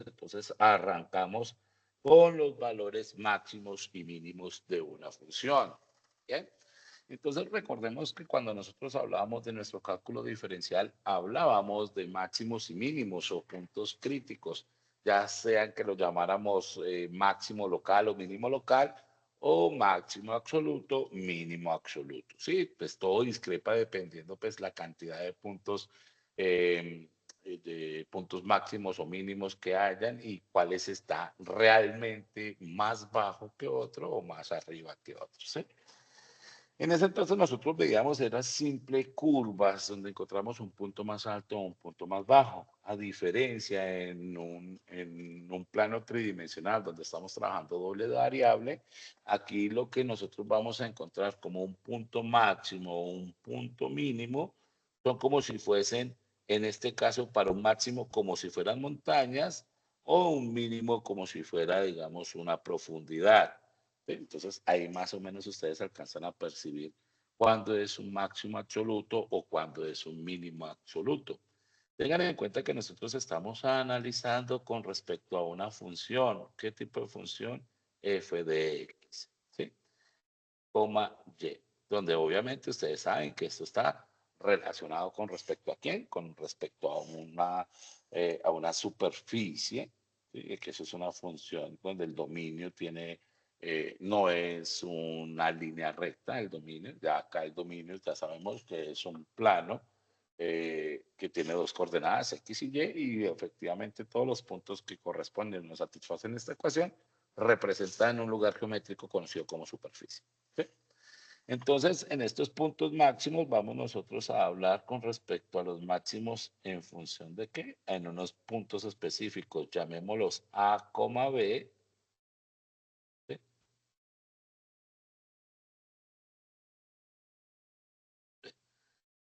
Entonces arrancamos con los valores máximos y mínimos de una función. ¿Bien? Entonces recordemos que cuando nosotros hablábamos de nuestro cálculo diferencial, hablábamos de máximos y mínimos o puntos críticos, ya sean que lo llamáramos máximo local o mínimo local, o máximo absoluto, mínimo absoluto. Sí, pues todo discrepa dependiendo pues la cantidad eh, de puntos máximos o mínimos que hayan y cuáles está realmente más bajo que otro o más arriba que otro. ¿Sí? En ese entonces nosotros veíamos eran simple curvas donde encontramos un punto más alto o un punto más bajo, a diferencia en un plano tridimensional donde estamos trabajando doble variable, aquí lo que nosotros vamos a encontrar como un punto máximo o un punto mínimo son como si fuesen, en este caso, para un máximo como si fueran montañas o un mínimo como si fuera, digamos, una profundidad. ¿Sí? Entonces, ahí más o menos ustedes alcanzan a percibir cuándo es un máximo absoluto o cuándo es un mínimo absoluto. Tengan en cuenta que nosotros estamos analizando con respecto a una función. ¿Qué tipo de función? F de X, ¿sí? Coma Y, donde obviamente ustedes saben que esto está relacionado con respecto a quién, con respecto a una superficie, ¿sí? Que eso es una función donde el dominio tiene, no es una línea recta, el dominio, ya acá el dominio ya sabemos que es un plano que tiene dos coordenadas X y Y efectivamente todos los puntos que corresponden nos satisfacen esta ecuación representan un lugar geométrico conocido como superficie. ¿Sí? Entonces, en estos puntos máximos vamos nosotros a hablar con respecto a los máximos en función de qué, en unos puntos específicos, llamémoslos A, B, ¿sí?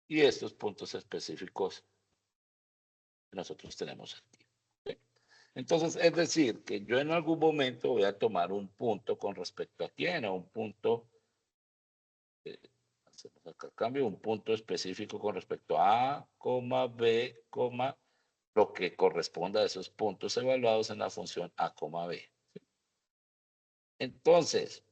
Y estos puntos específicos que nosotros tenemos aquí. ¿Sí? Entonces, es decir, que yo en algún momento voy a tomar un punto con respecto a quién, o un punto, eh, hacemos acá el cambio, un punto específico con respecto a A, B, lo que corresponda a esos puntos evaluados en la función A, B. Entonces,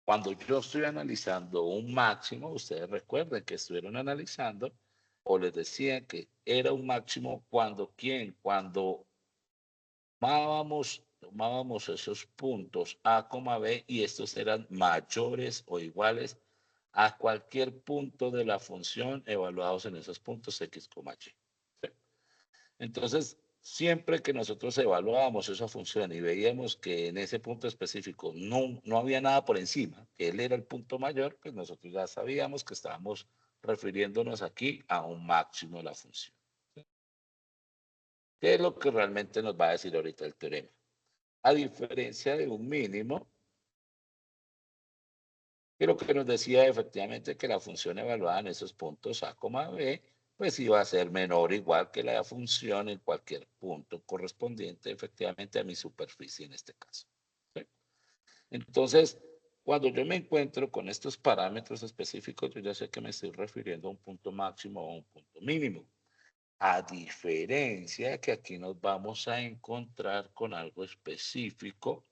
cuando yo estoy analizando un máximo, ustedes recuerden que estuvieron analizando o les decía que era un máximo cuando quién, cuando tomábamos esos puntos A, B y estos eran mayores o iguales a cualquier punto de la función evaluados en esos puntos X, Y. ¿Sí? Entonces, siempre que nosotros evaluábamos esa función y veíamos que en ese punto específico no había nada por encima, que él era el punto mayor, pues nosotros ya sabíamos que estábamos refiriéndonos aquí a un máximo de la función. ¿Qué es lo que realmente nos va a decir ahorita el teorema? A diferencia de un mínimo, que lo que nos decía efectivamente que la función evaluada en esos puntos A, B, pues iba a ser menor o igual que la función en cualquier punto correspondiente efectivamente a mi superficie en este caso. ¿Sí? Entonces, cuando yo me encuentro con estos parámetros específicos, yo ya sé que me estoy refiriendo a un punto máximo o a un punto mínimo. A diferencia que aquí nos vamos a encontrar con algo específico,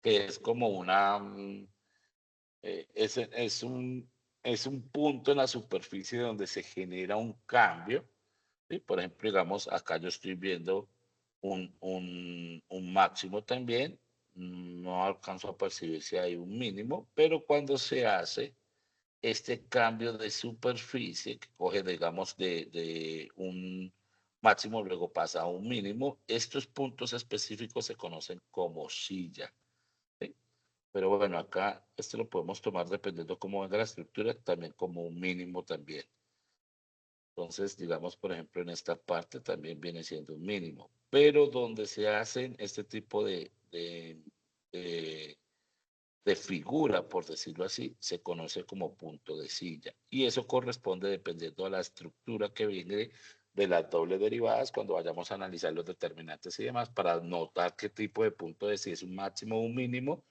que es como es es un punto en la superficie donde se genera un cambio. ¿Sí? Por ejemplo, digamos, acá yo estoy viendo un máximo también. No alcanzo a percibir si hay un mínimo, pero cuando se hace este cambio de superficie, que coge, digamos, de un máximo, luego pasa a un mínimo, estos puntos específicos se conocen como silla. ¿Sí? Pero bueno, acá este lo podemos tomar dependiendo cómo venga la estructura, también como un mínimo también. Entonces, digamos, por ejemplo, en esta parte también viene siendo un mínimo. Pero donde se hacen este tipo de, de figura, por decirlo así, se conoce como punto de silla. Y eso corresponde dependiendo a la estructura que viene de las dobles derivadas cuando vayamos a analizar los determinantes y demás para notar qué tipo de punto es, si es un máximo o un mínimo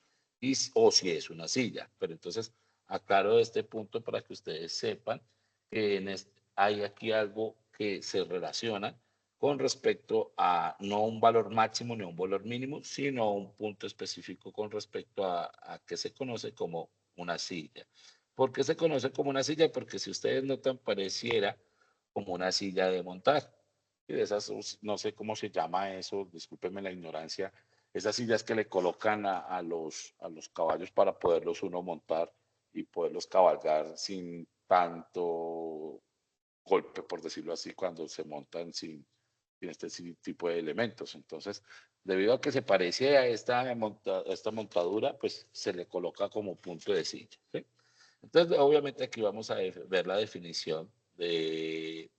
o si es una silla. Pero entonces aclaro este punto para que ustedes sepan que hay aquí algo que se relaciona con respecto a no un valor máximo ni un valor mínimo, sino un punto específico con respecto a que se conoce como una silla. ¿Por qué se conoce como una silla? Porque si ustedes notan, pareciera como una silla de montar. Y de esas, no sé cómo se llama eso, discúlpenme la ignorancia, esas sillas que le colocan a los caballos para poderlos uno montar y poderlos cabalgar sin tanto golpe, por decirlo así, cuando se montan sin este tipo de elementos. Entonces, debido a que se parece a esta montadura, pues se le coloca como punto de silla. ¿Sí? Entonces, obviamente aquí vamos a ver la definición de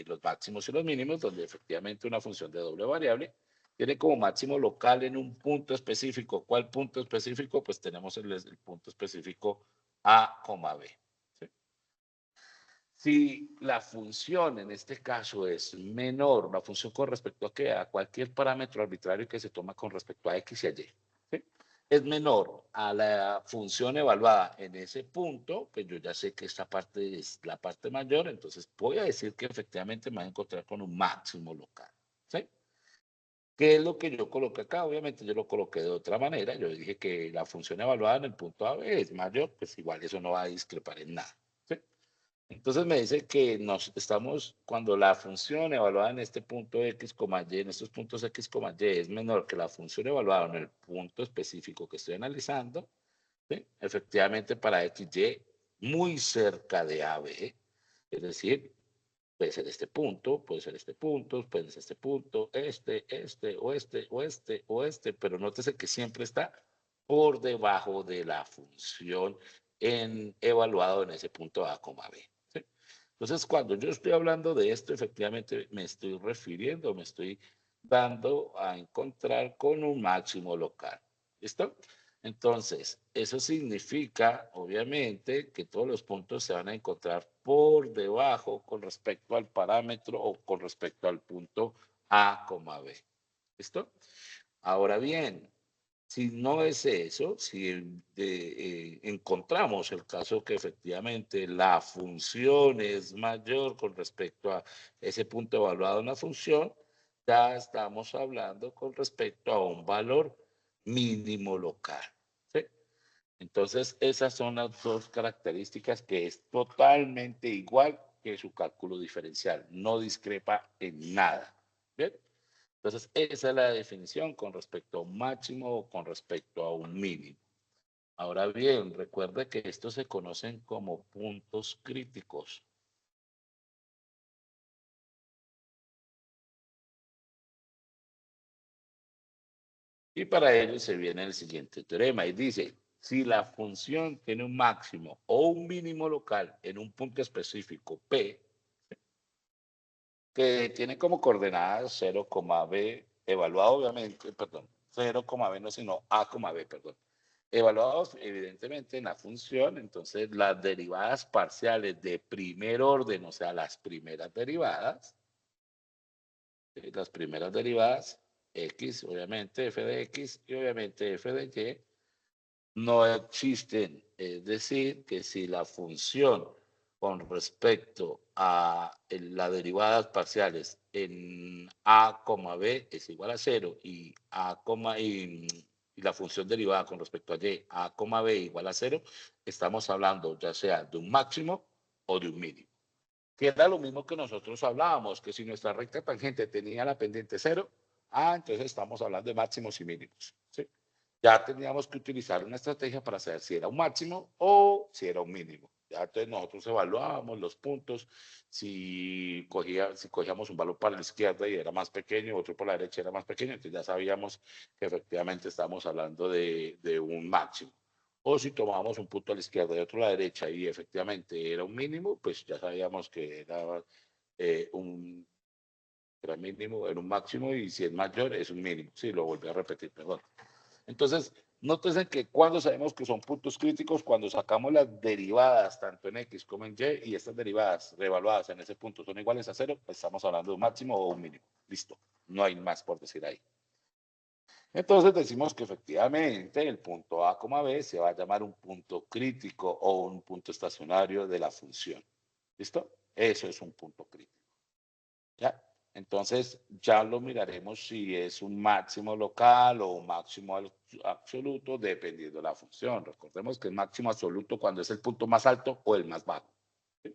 los máximos y los mínimos, donde efectivamente una función de doble variable tiene como máximo local en un punto específico. ¿Cuál punto específico? Pues tenemos el punto específico A, B. ¿Sí? Si la función en este caso es menor, la función con respecto a qué, a cualquier parámetro arbitrario que se toma con respecto a X y a Y, ¿sí? Es menor a la función evaluada en ese punto, pues yo ya sé que esta parte es la parte mayor, entonces voy a decir que efectivamente me voy a encontrar con un máximo local. ¿Sí? ¿Qué es lo que yo coloqué acá? Obviamente yo lo coloqué de otra manera, yo dije que la función evaluada en el punto A B es mayor, pues igual eso no va a discrepar en nada. ¿Sí? Entonces me dice que nos estamos, cuando la función evaluada en este punto X, Y, en estos puntos X, Y, es menor que la función evaluada en el punto específico que estoy analizando, ¿sí? Efectivamente para X, Y, muy cerca de AB, es decir, puede ser este punto, puede ser este punto, puede ser este punto, pero nótese que siempre está por debajo de la función evaluado en ese punto A, B. ¿Sí? Entonces, cuando yo estoy hablando de esto, efectivamente me estoy refiriendo, me estoy dando a encontrar con un máximo local. ¿Listo? Entonces, eso significa, obviamente, que todos los puntos se van a encontrar por debajo con respecto al parámetro o con respecto al punto A, B. ¿Listo? Ahora bien, si no es eso, si encontramos el caso que efectivamente la función es mayor con respecto a ese punto evaluado en la función, ya estamos hablando con respecto a un valor mínimo local. ¿Sí? Entonces, esas son las dos características que es totalmente igual que su cálculo diferencial. No discrepa en nada. ¿Bien? Entonces, esa es la definición con respecto a un máximo o con respecto a un mínimo. Ahora bien, recuerde que estos se conocen como puntos críticos. Y para ello se viene el siguiente teorema y dice, si la función tiene un máximo o un mínimo local en un punto específico P, que tiene como coordenadas 0, B, evaluado obviamente, perdón, 0, B no, sino A, B, perdón. Evaluados evidentemente en la función, entonces las derivadas parciales de primer orden, o sea, las primeras derivadas, X, obviamente, f de X y obviamente f de Y, no existen. Es decir, que si la función con respecto a las derivadas parciales en A, B es igual a 0 y, y la función derivada con respecto a Y, A, B igual a 0, estamos hablando ya sea de un máximo o de un mínimo. Que era lo mismo que nosotros hablábamos, que si nuestra recta tangente tenía la pendiente 0, entonces estamos hablando de máximos y mínimos. ¿Sí? Ya teníamos que utilizar una estrategia para saber si era un máximo o si era un mínimo. Ya entonces nosotros evaluábamos los puntos, si cogíamos un valor para la izquierda y era más pequeño, otro por la derecha era más pequeño, entonces ya sabíamos que efectivamente estábamos hablando de un máximo. O si tomábamos un punto a la izquierda y otro a la derecha y efectivamente era un mínimo, pues ya sabíamos que era un mínimo, era un máximo y si es mayor es un mínimo. Sí, lo volví a repetir, perdón. Entonces, nótese que cuando sabemos que son puntos críticos, cuando sacamos las derivadas, tanto en X como en Y, y estas derivadas reevaluadas en ese punto son iguales a 0, pues estamos hablando de un máximo o un mínimo. Listo. No hay más por decir ahí. Entonces decimos que efectivamente el punto A, B se va a llamar un punto crítico o un punto estacionario de la función. ¿Listo? Eso es un punto crítico. ¿Ya? Entonces ya lo miraremos si es un máximo local o un máximo absoluto dependiendo de la función. Recordemos que es máximo absoluto cuando es el punto más alto o el más bajo. ¿Sí?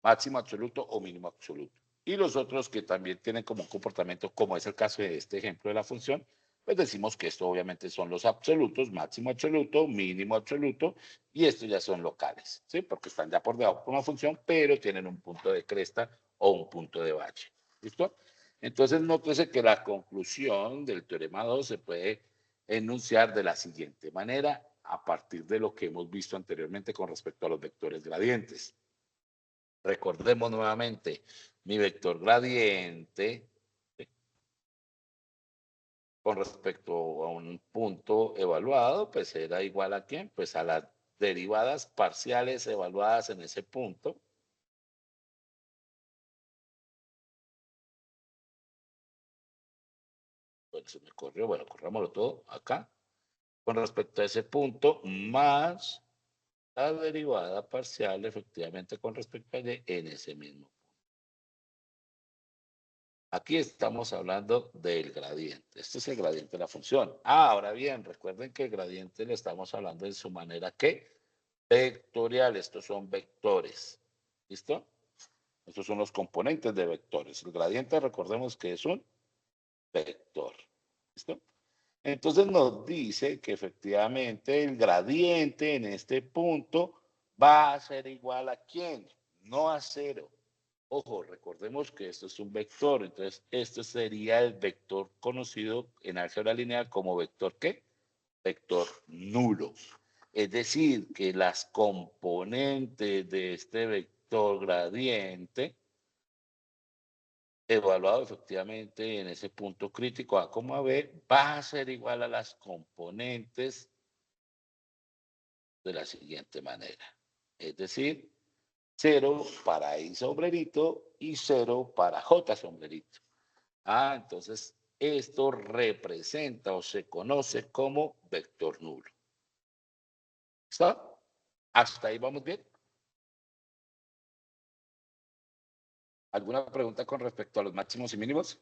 Máximo absoluto o mínimo absoluto. Y los otros que también tienen como un comportamiento, como es el caso de este ejemplo de la función, pues decimos que esto obviamente son los absolutos, máximo absoluto, mínimo absoluto, y estos ya son locales, ¿sí? Porque están ya por debajo de una función, pero tienen un punto de cresta o un punto de valle. ¿Listo? Entonces, nótese que la conclusión del teorema 2 se puede enunciar de la siguiente manera a partir de lo que hemos visto anteriormente con respecto a los vectores gradientes. Recordemos nuevamente, mi vector gradiente con respecto a un punto evaluado, pues era igual a ¿quién? Pues a las derivadas parciales evaluadas en ese punto. Bueno, se me corrió, bueno, corrámoslo todo acá. Con respecto a ese punto, más la derivada parcial efectivamente con respecto a y en ese mismo. Aquí estamos hablando del gradiente. Este es el gradiente de la función. Ahora bien, recuerden que el gradiente le estamos hablando de su manera que vectorial. Estos son vectores. ¿Listo? Estos son los componentes de vectores. El gradiente, recordemos que es un vector. ¿Listo? Entonces nos dice que efectivamente el gradiente en este punto va a ser igual a ¿quién? No a cero. Ojo, recordemos que esto es un vector, entonces esto sería el vector conocido en álgebra lineal como vector ¿qué? Vector nulo. Es decir, que las componentes de este vector gradiente evaluado efectivamente en ese punto crítico A, B, va a ser igual a las componentes de la siguiente manera. Es decir, 0 para I sombrerito y 0 para J sombrerito. Entonces esto representa o se conoce como vector nulo. ¿Está? ¿Hasta ahí vamos bien? ¿Alguna pregunta con respecto a los máximos y mínimos?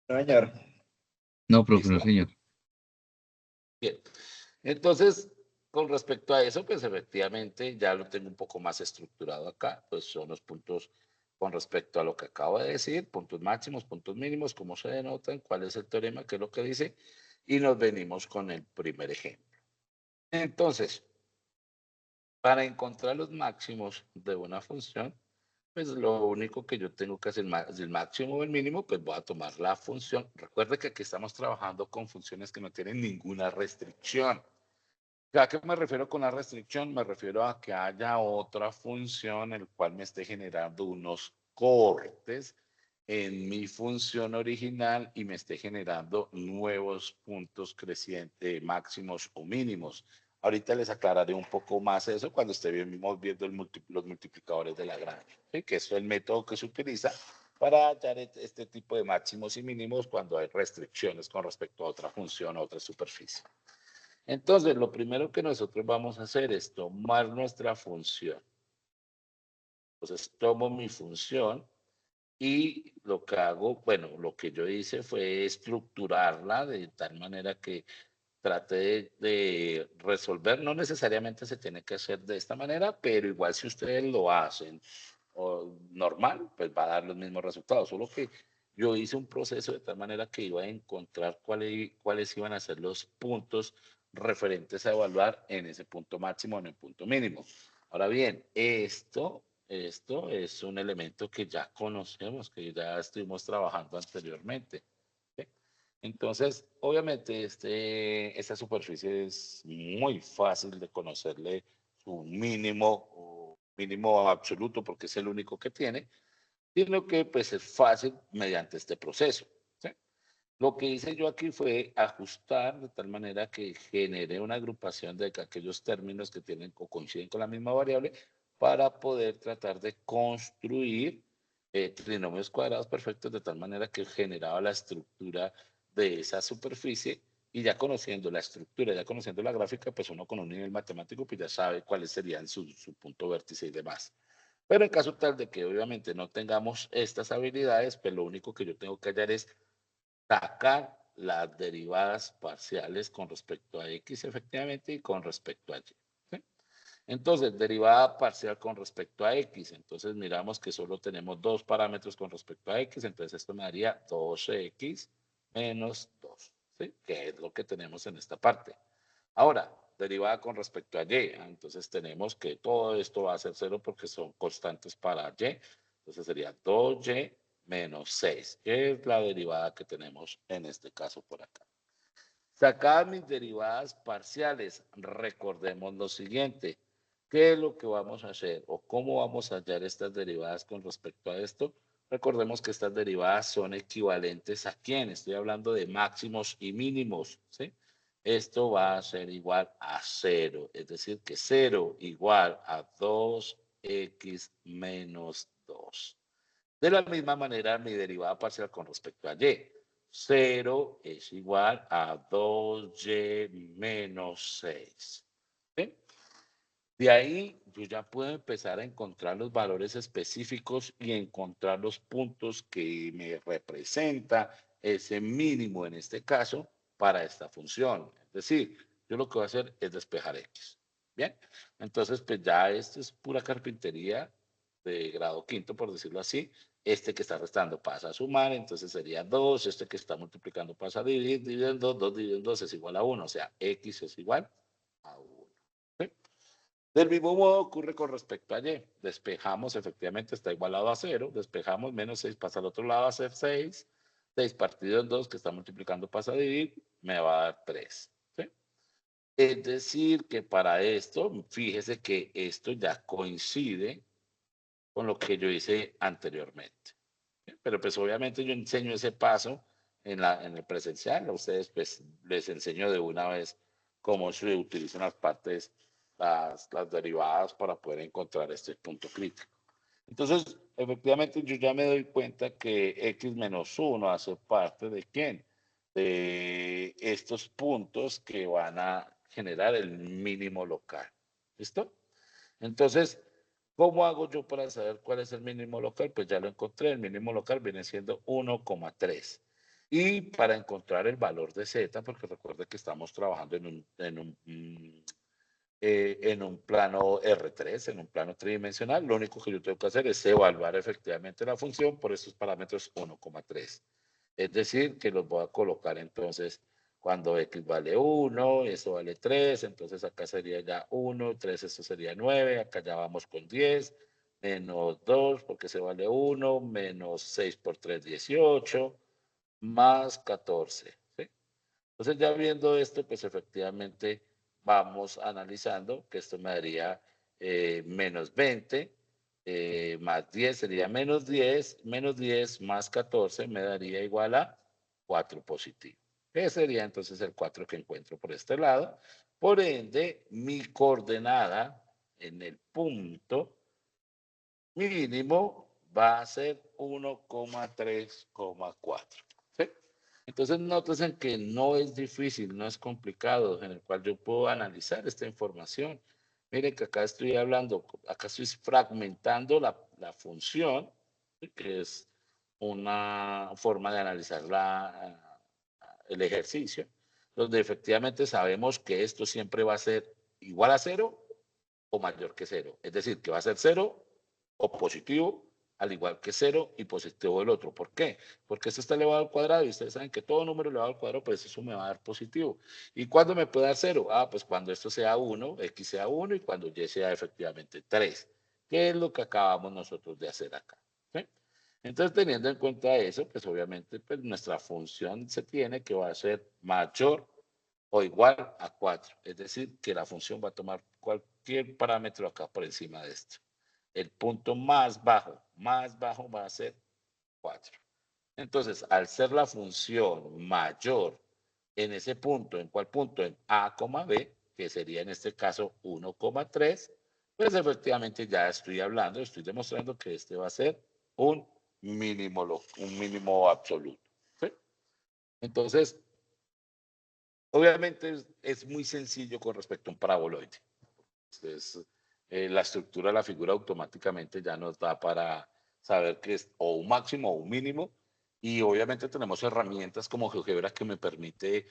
No, señor. No, profe, no, ¿Listo? señor. Bien. Entonces, con respecto a eso, pues efectivamente ya lo tengo un poco más estructurado acá, pues son los puntos con respecto a lo que acabo de decir, puntos máximos, puntos mínimos, cómo se denotan, cuál es el teorema, qué es lo que dice, y nos venimos con el primer ejemplo. Entonces, para encontrar los máximos de una función, pues lo único que yo tengo que hacer, el máximo o el mínimo, pues voy a tomar la función. Recuerde que aquí estamos trabajando con funciones que no tienen ninguna restricción. ¿A qué me refiero con la restricción? Me refiero a que haya otra función en la cual me esté generando unos cortes en mi función original y me esté generando nuevos puntos crecientes, máximos o mínimos. Ahorita les aclararé un poco más eso cuando estemos viendo los multiplicadores de Lagrange, ¿sí? Que es el método que se utiliza para hallar este tipo de máximos y mínimos cuando hay restricciones con respecto a otra función o otra superficie. Entonces, lo primero que nosotros vamos a hacer es tomar nuestra función. Entonces, tomo mi función y lo que hago, bueno, lo que yo hice fue estructurarla de tal manera que trate de resolver. No necesariamente se tiene que hacer de esta manera, pero igual si ustedes lo hacen o normal, pues va a dar los mismos resultados. Solo que yo hice un proceso de tal manera que iba a encontrar cuáles iban a ser los puntos referentes a evaluar en ese punto máximo o en el punto mínimo. Ahora bien, esto es un elemento que ya conocemos, que ya estuvimos trabajando anteriormente. ¿Sí? Entonces, obviamente, esta superficie es muy fácil de conocerle su mínimo o mínimo absoluto porque es el único que tiene, sino que pues es fácil mediante este proceso. ¿Sí? Lo que hice yo aquí fue ajustar de tal manera que genere una agrupación de aquellos términos que tienen o coinciden con la misma variable para poder tratar de construir trinomios cuadrados perfectos de tal manera que generaba la estructura de esa superficie y ya conociendo la estructura, ya conociendo la gráfica, pues uno con un nivel matemático pues ya sabe cuáles serían su punto vértice y demás. Pero en caso tal de que obviamente no tengamos estas habilidades, pues lo único que yo tengo que hallar es sacar las derivadas parciales con respecto a x efectivamente y con respecto a y. ¿Sí? Entonces, derivada parcial con respecto a x. Entonces, miramos que solo tenemos dos parámetros con respecto a x. Entonces, esto me daría 2x menos 2, ¿sí? Que es lo que tenemos en esta parte. Ahora, derivada con respecto a y. Entonces, tenemos que todo esto va a ser 0 porque son constantes para y. Entonces, sería 2y menos 6, que es la derivada que tenemos en este caso por acá. Sacadas mis derivadas parciales, recordemos lo siguiente. ¿Qué es lo que vamos a hacer o cómo vamos a hallar estas derivadas con respecto a esto? Recordemos que estas derivadas son equivalentes a ¿quién? Estoy hablando de máximos y mínimos, ¿sí? Esto va a ser igual a 0, es decir, que 0 igual a 2x menos 2. De la misma manera, mi derivada parcial con respecto a y. 0 es igual a 2y menos 6. ¿Sí? De ahí yo ya puedo empezar a encontrar los valores específicos y encontrar los puntos que me representa ese mínimo en este caso para esta función. Es decir, yo lo que voy a hacer es despejar x. Bien, entonces pues ya esto es pura carpintería de grado quinto, por decirlo así. Este que está restando pasa a sumar, entonces sería 2. Este que está multiplicando pasa a dividir, dividir en 2, 2 dividido en 2 es igual a 1, o sea, x es igual a 1. ¿Sí? Del mismo modo ocurre con respecto a y. Despejamos, efectivamente está igualado a 0. Despejamos, menos 6 pasa al otro lado a ser 6. 6 partido en 2, que está multiplicando, pasa a dividir, me va a dar 3. ¿Sí? Es decir, que para esto, fíjese que esto ya coincide con lo que yo hice anteriormente. ¿Sí? Pero pues obviamente yo enseño ese paso en el presencial. A ustedes pues les enseño de una vez cómo se utilizan las partes, las derivadas para poder encontrar este punto crítico. Entonces, efectivamente, yo ya me doy cuenta que x menos 1 hace parte de quién? De estos puntos que van a generar el mínimo local. ¿Listo? Entonces, ¿cómo hago yo para saber cuál es el mínimo local? Pues ya lo encontré. El mínimo local viene siendo 1,3. Y para encontrar el valor de z, porque recuerde que estamos trabajando en un plano R3, en un plano tridimensional, lo único que yo tengo que hacer es evaluar efectivamente la función por estos parámetros 1,3. Es decir, que los voy a colocar entonces cuando x vale 1, eso vale 3, entonces acá sería ya 1, 3, esto sería 9, acá ya vamos con 10, menos 2 porque se vale 1, menos 6 por 3, 18, más 14. ¿Sí? Entonces ya viendo esto, pues efectivamente vamos analizando que esto me daría menos 20, más 10 sería menos 10 más 14 me daría igual a 4 positivo. Que sería entonces el 4 que encuentro por este lado. Por ende, mi coordenada en el punto mínimo va a ser 1,3,4. ¿Sí? Entonces, noten que no es difícil, no es complicado, en el cual yo puedo analizar esta información. Miren que acá estoy hablando, acá estoy fragmentando la función, que es una forma de analizar el ejercicio, donde efectivamente sabemos que esto siempre va a ser igual a 0 o mayor que 0. Es decir, que va a ser 0 o positivo, al igual que 0 y positivo el otro. ¿Por qué? Porque esto está elevado al cuadrado y ustedes saben que todo número elevado al cuadrado, pues eso me va a dar positivo. ¿Y cuándo me puede dar 0? Ah, pues cuando esto sea 1, x sea 1 y cuando y sea efectivamente 3. ¿Qué es lo que acabamos nosotros de hacer acá? ¿Sí? Entonces, teniendo en cuenta eso, pues obviamente pues, nuestra función se tiene que va a ser mayor o igual a 4. Es decir, que la función va a tomar cualquier parámetro acá por encima de esto. El punto más bajo va a ser 4. Entonces, al ser la función mayor en ese punto, ¿en cuál punto? En A, B, que sería en este caso 1,3, pues efectivamente ya estoy hablando, estoy demostrando que este va a ser un mínimo absoluto. ¿Sí? Entonces, obviamente es muy sencillo con respecto a un paraboloide. Es la estructura de la figura automáticamente ya nos da para saber que es o un máximo o un mínimo. Y obviamente tenemos herramientas como GeoGebra que me permite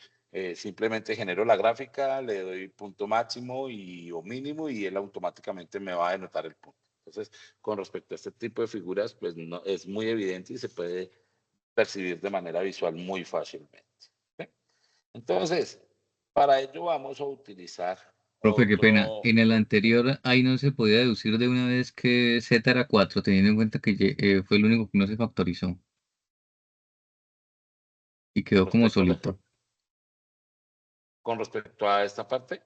simplemente genero la gráfica, le doy punto máximo y, o mínimo y él automáticamente me va a denotar el punto. Entonces, con respecto a este tipo de figuras, pues no, es muy evidente y se puede percibir de manera visual muy fácilmente. ¿Sí? Entonces, para ello vamos a utilizar Profe, qué pena. otro. En el anterior, ahí no se podía deducir de una vez que Z era 4 teniendo en cuenta que fue el único que no se factorizó y Con quedó como respecto a, solito. con respecto a esta parte.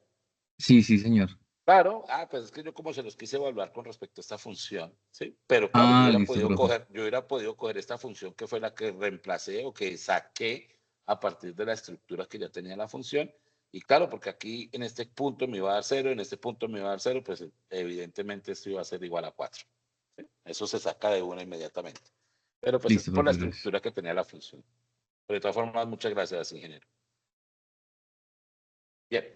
Sí, sí, señor. Claro, pues es que yo como se los quise evaluar con respecto a esta función, ¿sí? Pero claro, Ah, listo, profe. yo hubiera podido coger esta función que fue la que reemplacé o que saqué a partir de la estructura que ya tenía la función. Y claro, porque aquí en este punto me iba a dar 0, en este punto me iba a dar 0, pues evidentemente esto iba a ser igual a 4. ¿Sí? Eso se saca de una inmediatamente. Pero pues es Listo, por la profe, gracias. estructura que tenía la función. Pero de todas formas, muchas gracias, ingeniero. Bien.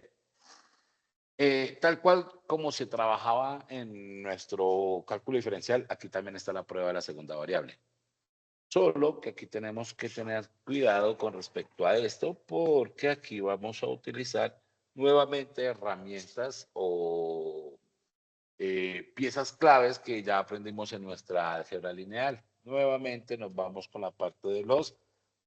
Tal cual como se trabajaba en nuestro cálculo diferencial, aquí también está la prueba de la segunda variable. Solo que aquí tenemos que tener cuidado con respecto a esto, porque aquí vamos a utilizar nuevamente herramientas o piezas claves que ya aprendimos en nuestra álgebra lineal. Nuevamente nos vamos con la parte de los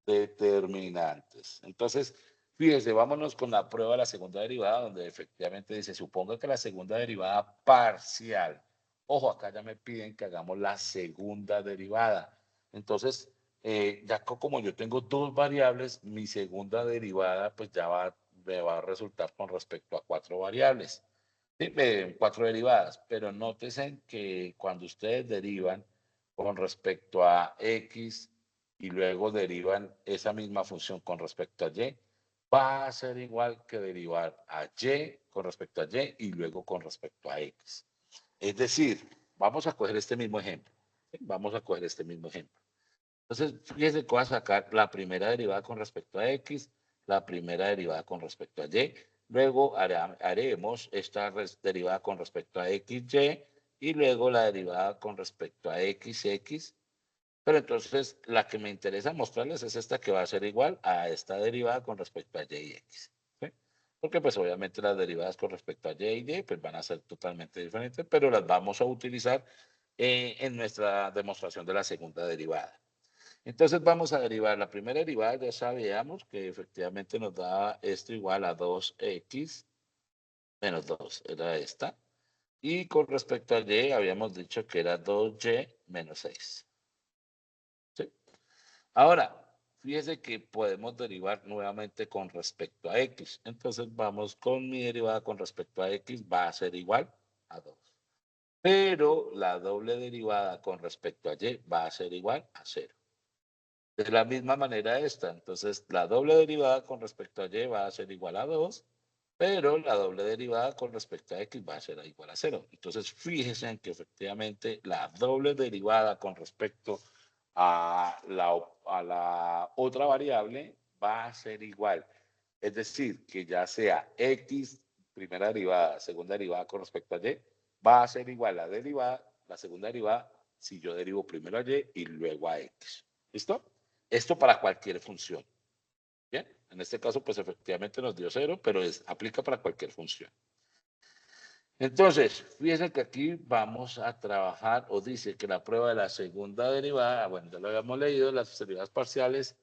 determinantes. Entonces, fíjese, vámonos con la prueba de la segunda derivada, donde efectivamente dice, suponga que la segunda derivada parcial. Ojo, acá ya me piden que hagamos la segunda derivada. Entonces, ya como yo tengo dos variables, mi segunda derivada pues ya me va a resultar con respecto a cuatro variables. Sí, cuatro derivadas, pero nótese que cuando ustedes derivan con respecto a x y luego derivan esa misma función con respecto a y, va a ser igual que derivar a y con respecto a y luego con respecto a x. Es decir, vamos a coger este mismo ejemplo. ¿Sí? Vamos a coger este mismo ejemplo. Entonces, fíjense que voy a sacar la primera derivada con respecto a x, la primera derivada con respecto a y, luego haremos esta derivada con respecto a xy y luego la derivada con respecto a xx. Pero entonces la que me interesa mostrarles es esta que va a ser igual a esta derivada con respecto a y y x. ¿Sí? Porque pues obviamente las derivadas con respecto a y y pues van a ser totalmente diferentes, pero las vamos a utilizar en nuestra demostración de la segunda derivada. Entonces vamos a derivar la primera derivada, ya sabíamos que efectivamente nos da esto igual a 2x menos 2, era esta. Y con respecto a y, habíamos dicho que era 2y menos 6. ¿Sí? Ahora, fíjese que podemos derivar nuevamente con respecto a x. Entonces vamos con mi derivada con respecto a x, va a ser igual a 2. Pero la doble derivada con respecto a y va a ser igual a 0. De la misma manera esta, entonces la doble derivada con respecto a y va a ser igual a 2, pero la doble derivada con respecto a x va a ser igual a 0. Entonces fíjense en que efectivamente la doble derivada con respecto a la otra variable va a ser igual. Es decir, que ya sea x, primera derivada, segunda derivada con respecto a y, va a ser igual a la derivada, la segunda derivada, si yo derivo primero a y luego a x. ¿Listo? Esto para cualquier función. Bien, en este caso, pues efectivamente nos dio 0, pero aplica para cualquier función. Entonces, fíjense que aquí vamos a trabajar, o dice que la prueba de la segunda derivada, bueno, ya lo habíamos leído, las derivadas parciales,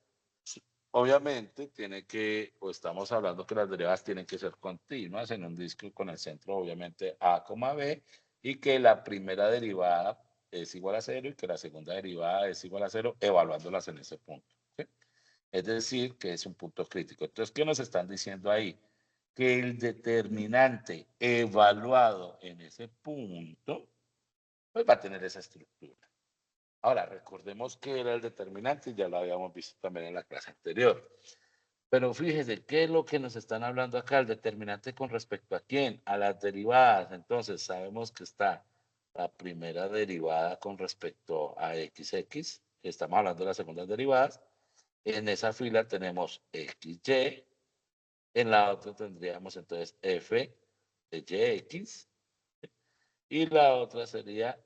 obviamente tiene que, o estamos hablando que las derivadas tienen que ser continuas en un disco con el centro, obviamente, A, B, y que la primera derivada es igual a 0 y que la segunda derivada es igual a 0, evaluándolas en ese punto. ¿Sí? Es decir, que es un punto crítico. Entonces, ¿qué nos están diciendo ahí? Que el determinante evaluado en ese punto, pues va a tener esa estructura. Ahora, recordemos que era el determinante, ya lo habíamos visto también en la clase anterior. Pero fíjese, ¿qué es lo que nos están hablando acá? El determinante con respecto a quién? A las derivadas. Entonces, sabemos que está la primera derivada con respecto a xx, estamos hablando de las segundas derivadas. En esa fila tenemos xy, en la otra tendríamos entonces f de yx, y la otra sería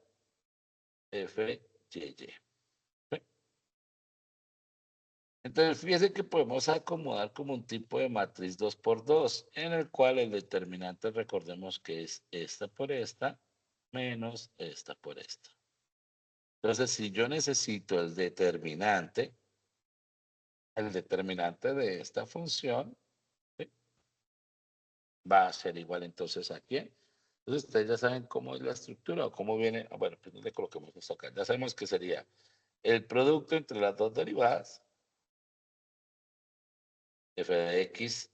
FYY. ¿Sí? Entonces, fíjese que podemos acomodar como un tipo de matriz 2 por 2, en el cual el determinante, recordemos que es esta por esta, menos esta por esta. Entonces, si yo necesito el determinante de esta función, ¿sí? Va a ser igual entonces a quién. Entonces, ustedes ya saben cómo es la estructura o cómo viene. Bueno, pues le coloquemos esto acá. Ya sabemos que sería el producto entre las dos derivadas, f de x,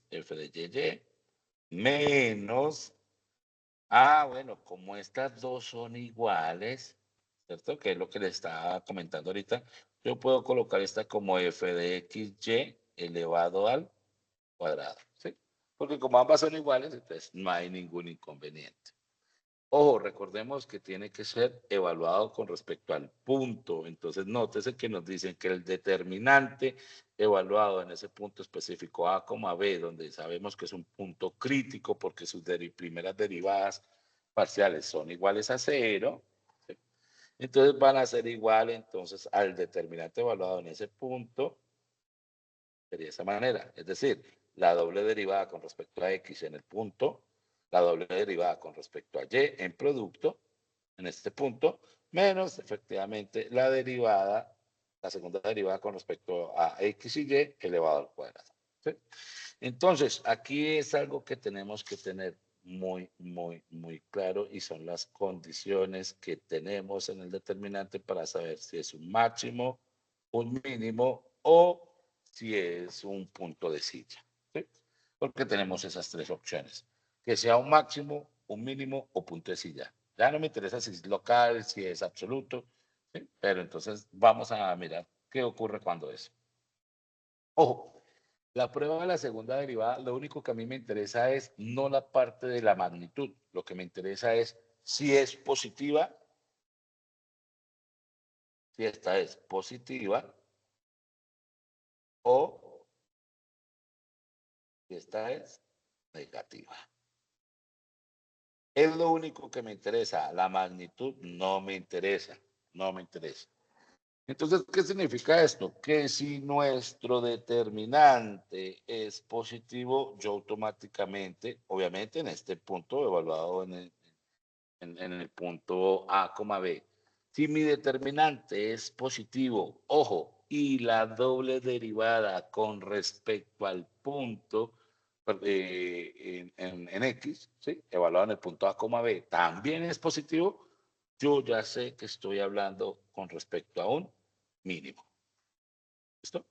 f de y, menos, bueno, como estas dos son iguales, ¿cierto? Que es lo que le estaba comentando ahorita, yo puedo colocar esta como f de x, y elevado al cuadrado, ¿sí? Porque como ambas son iguales, entonces no hay ningún inconveniente. Ojo, recordemos que tiene que ser evaluado con respecto al punto. Entonces, nótese que nos dicen que el determinante evaluado en ese punto específico A, B, donde sabemos que es un punto crítico porque sus primeras derivadas parciales son iguales a 0, ¿sí? Entonces van a ser igual entonces al determinante evaluado en ese punto, sería de esa manera. Es decir, la doble derivada con respecto a X en el punto, la doble derivada con respecto a Y en producto, en este punto, menos efectivamente la derivada, la segunda derivada con respecto a X y Y elevado al cuadrado. ¿Sí? Entonces, aquí es algo que tenemos que tener muy claro y son las condiciones que tenemos en el determinante para saber si es un máximo, un mínimo o si es un punto de silla. ¿Sí? Porque tenemos esas tres opciones, que sea un máximo, un mínimo o punto de silla. Ya no me interesa si es local, si es absoluto, ¿sí? Pero entonces vamos a mirar qué ocurre cuando es. Ojo, la prueba de la segunda derivada, lo único que a mí me interesa es no la parte de la magnitud, lo que me interesa es si es positiva, si esta es positiva o si esta es negativa. Es lo único que me interesa, la magnitud no me interesa, no me interesa. Entonces, ¿qué significa esto? Que si nuestro determinante es positivo, yo automáticamente, obviamente en este punto evaluado en el punto A, B. Si mi determinante es positivo, ojo, y la doble derivada con respecto al punto en X, ¿sí? Evaluado en el punto A, B, también es positivo, yo ya sé que estoy hablando con respecto a un mínimo. ¿Listo?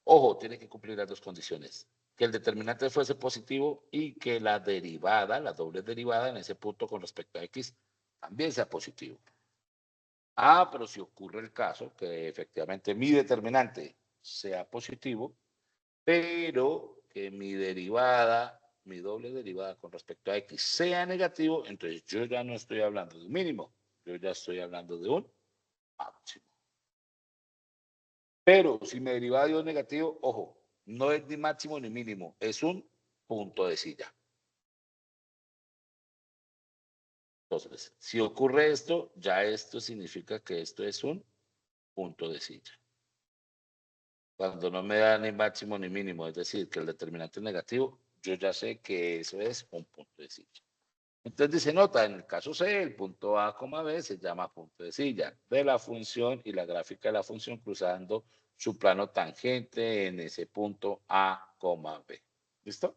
Ojo, tiene que cumplir las dos condiciones. Que el determinante fuese positivo y que la derivada, la doble derivada en ese punto con respecto a X, también sea positivo. Pero si ocurre el caso que efectivamente mi determinante sea positivo, pero que mi derivada, mi doble derivada con respecto a X sea negativo, entonces yo ya no estoy hablando de un mínimo, yo ya estoy hablando de un máximo. Pero si mi derivada dio negativo, ojo, no es ni máximo ni mínimo, es un punto de silla. Entonces, si ocurre esto, ya esto significa que esto es un punto de silla. Cuando no me da ni máximo ni mínimo, es decir, que el determinante es negativo, yo ya sé que eso es un punto de silla. Entonces dice nota, en el caso C, el punto A, B se llama punto de silla de la función y la gráfica de la función cruzando su plano tangente en ese punto A, B. ¿Listo?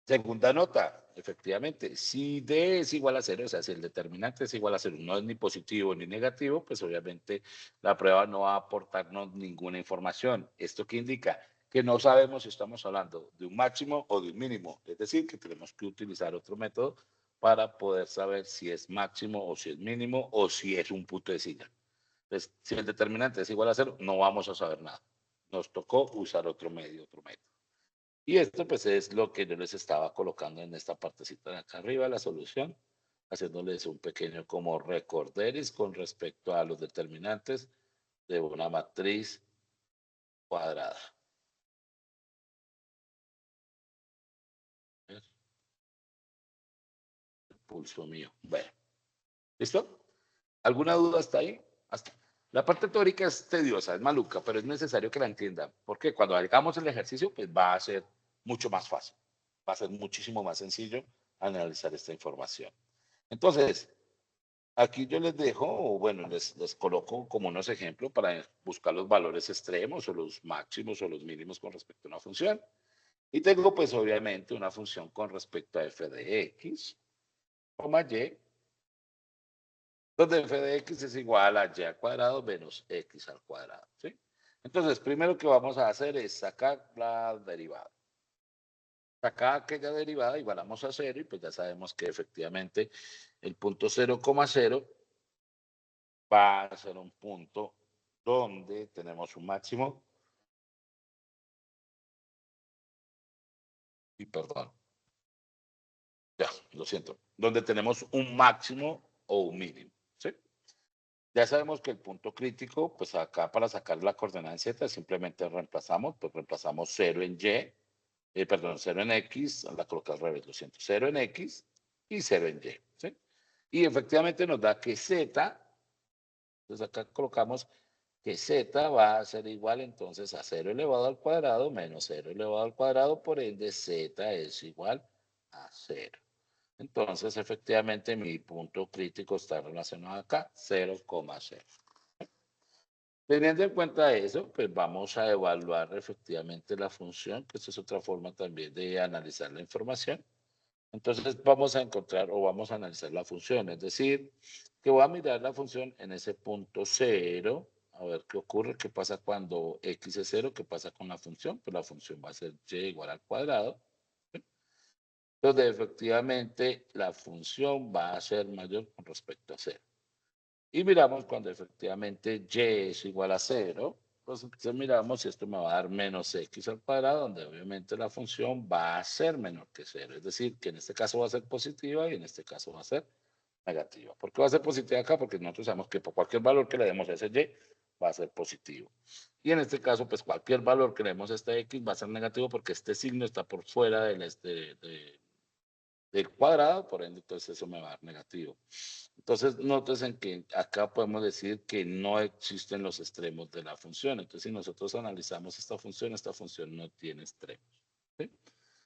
Segunda nota, efectivamente, si D es igual a 0, o sea, si el determinante es igual a 0, no es ni positivo ni negativo, pues obviamente la prueba no va a aportarnos ninguna información. ¿Esto qué indica? Que no sabemos si estamos hablando de un máximo o de un mínimo, es decir, que tenemos que utilizar otro método para poder saber si es máximo o si es mínimo o si es un punto de silla. Entonces, si el determinante es igual a 0, no vamos a saber nada. Nos tocó usar otro medio, otro método. Y esto pues es lo que yo les estaba colocando en esta partecita de acá arriba, la solución, haciéndoles un pequeño como recorderis con respecto a los determinantes de una matriz cuadrada. impulso mío. Bueno, ¿listo? ¿Alguna duda hasta ahí? Hasta. La parte teórica es tediosa, es maluca, pero es necesario que la entiendan, porque cuando hagamos el ejercicio, pues va a ser mucho más fácil, va a ser muchísimo más sencillo analizar esta información. Entonces, aquí yo les dejo, o bueno, les coloco como unos ejemplos para buscar los valores extremos o los máximos o los mínimos con respecto a una función. Y tengo pues obviamente una función con respecto a f de x, y, donde f de x es igual a y al cuadrado menos x al cuadrado, ¿sí? Entonces, primero que vamos a hacer es sacar la derivada. Sacar aquella derivada, igualamos a 0 y pues ya sabemos que efectivamente el punto 0,0 va a ser un punto donde tenemos un máximo y perdón, ya, lo siento, donde tenemos un máximo o un mínimo, ¿sí? Ya sabemos que el punto crítico, pues acá para sacar la coordenada en z simplemente reemplazamos, pues reemplazamos 0 en y, perdón, 0 en x, la coloqué al revés, lo siento, 0 en x y 0 en y, ¿sí? Y efectivamente nos da que z, entonces acá colocamos que z va a ser igual entonces a 0 elevado al cuadrado menos 0 elevado al cuadrado, por ende z es igual a 0. Entonces, efectivamente, mi punto crítico está relacionado acá, 0,0. Teniendo en cuenta eso, pues vamos a evaluar efectivamente la función, que esta es otra forma también de analizar la información. Entonces vamos a encontrar o vamos a analizar la función, es decir, que voy a mirar la función en ese punto 0, a ver qué ocurre, qué pasa cuando x es 0, qué pasa con la función, pues la función va a ser y igual al cuadrado. ¿Sí? Entonces, efectivamente, la función va a ser mayor con respecto a 0. Y miramos cuando efectivamente y es igual a 0, pues entonces miramos si esto me va a dar menos x al cuadrado, donde obviamente la función va a ser menor que 0. Es decir, que en este caso va a ser positiva y en este caso va a ser negativa. ¿Por qué va a ser positiva acá? Porque nosotros sabemos que por cualquier valor que le demos a ese y va a ser positivo. Y en este caso, pues cualquier valor que le demos a este x va a ser negativo porque este signo está por fuera del cuadrado, por ende, entonces eso me va a dar negativo. Entonces, noten que acá podemos decir que no existen los extremos de la función. Entonces, si nosotros analizamos esta función no tiene extremos. ¿Sí?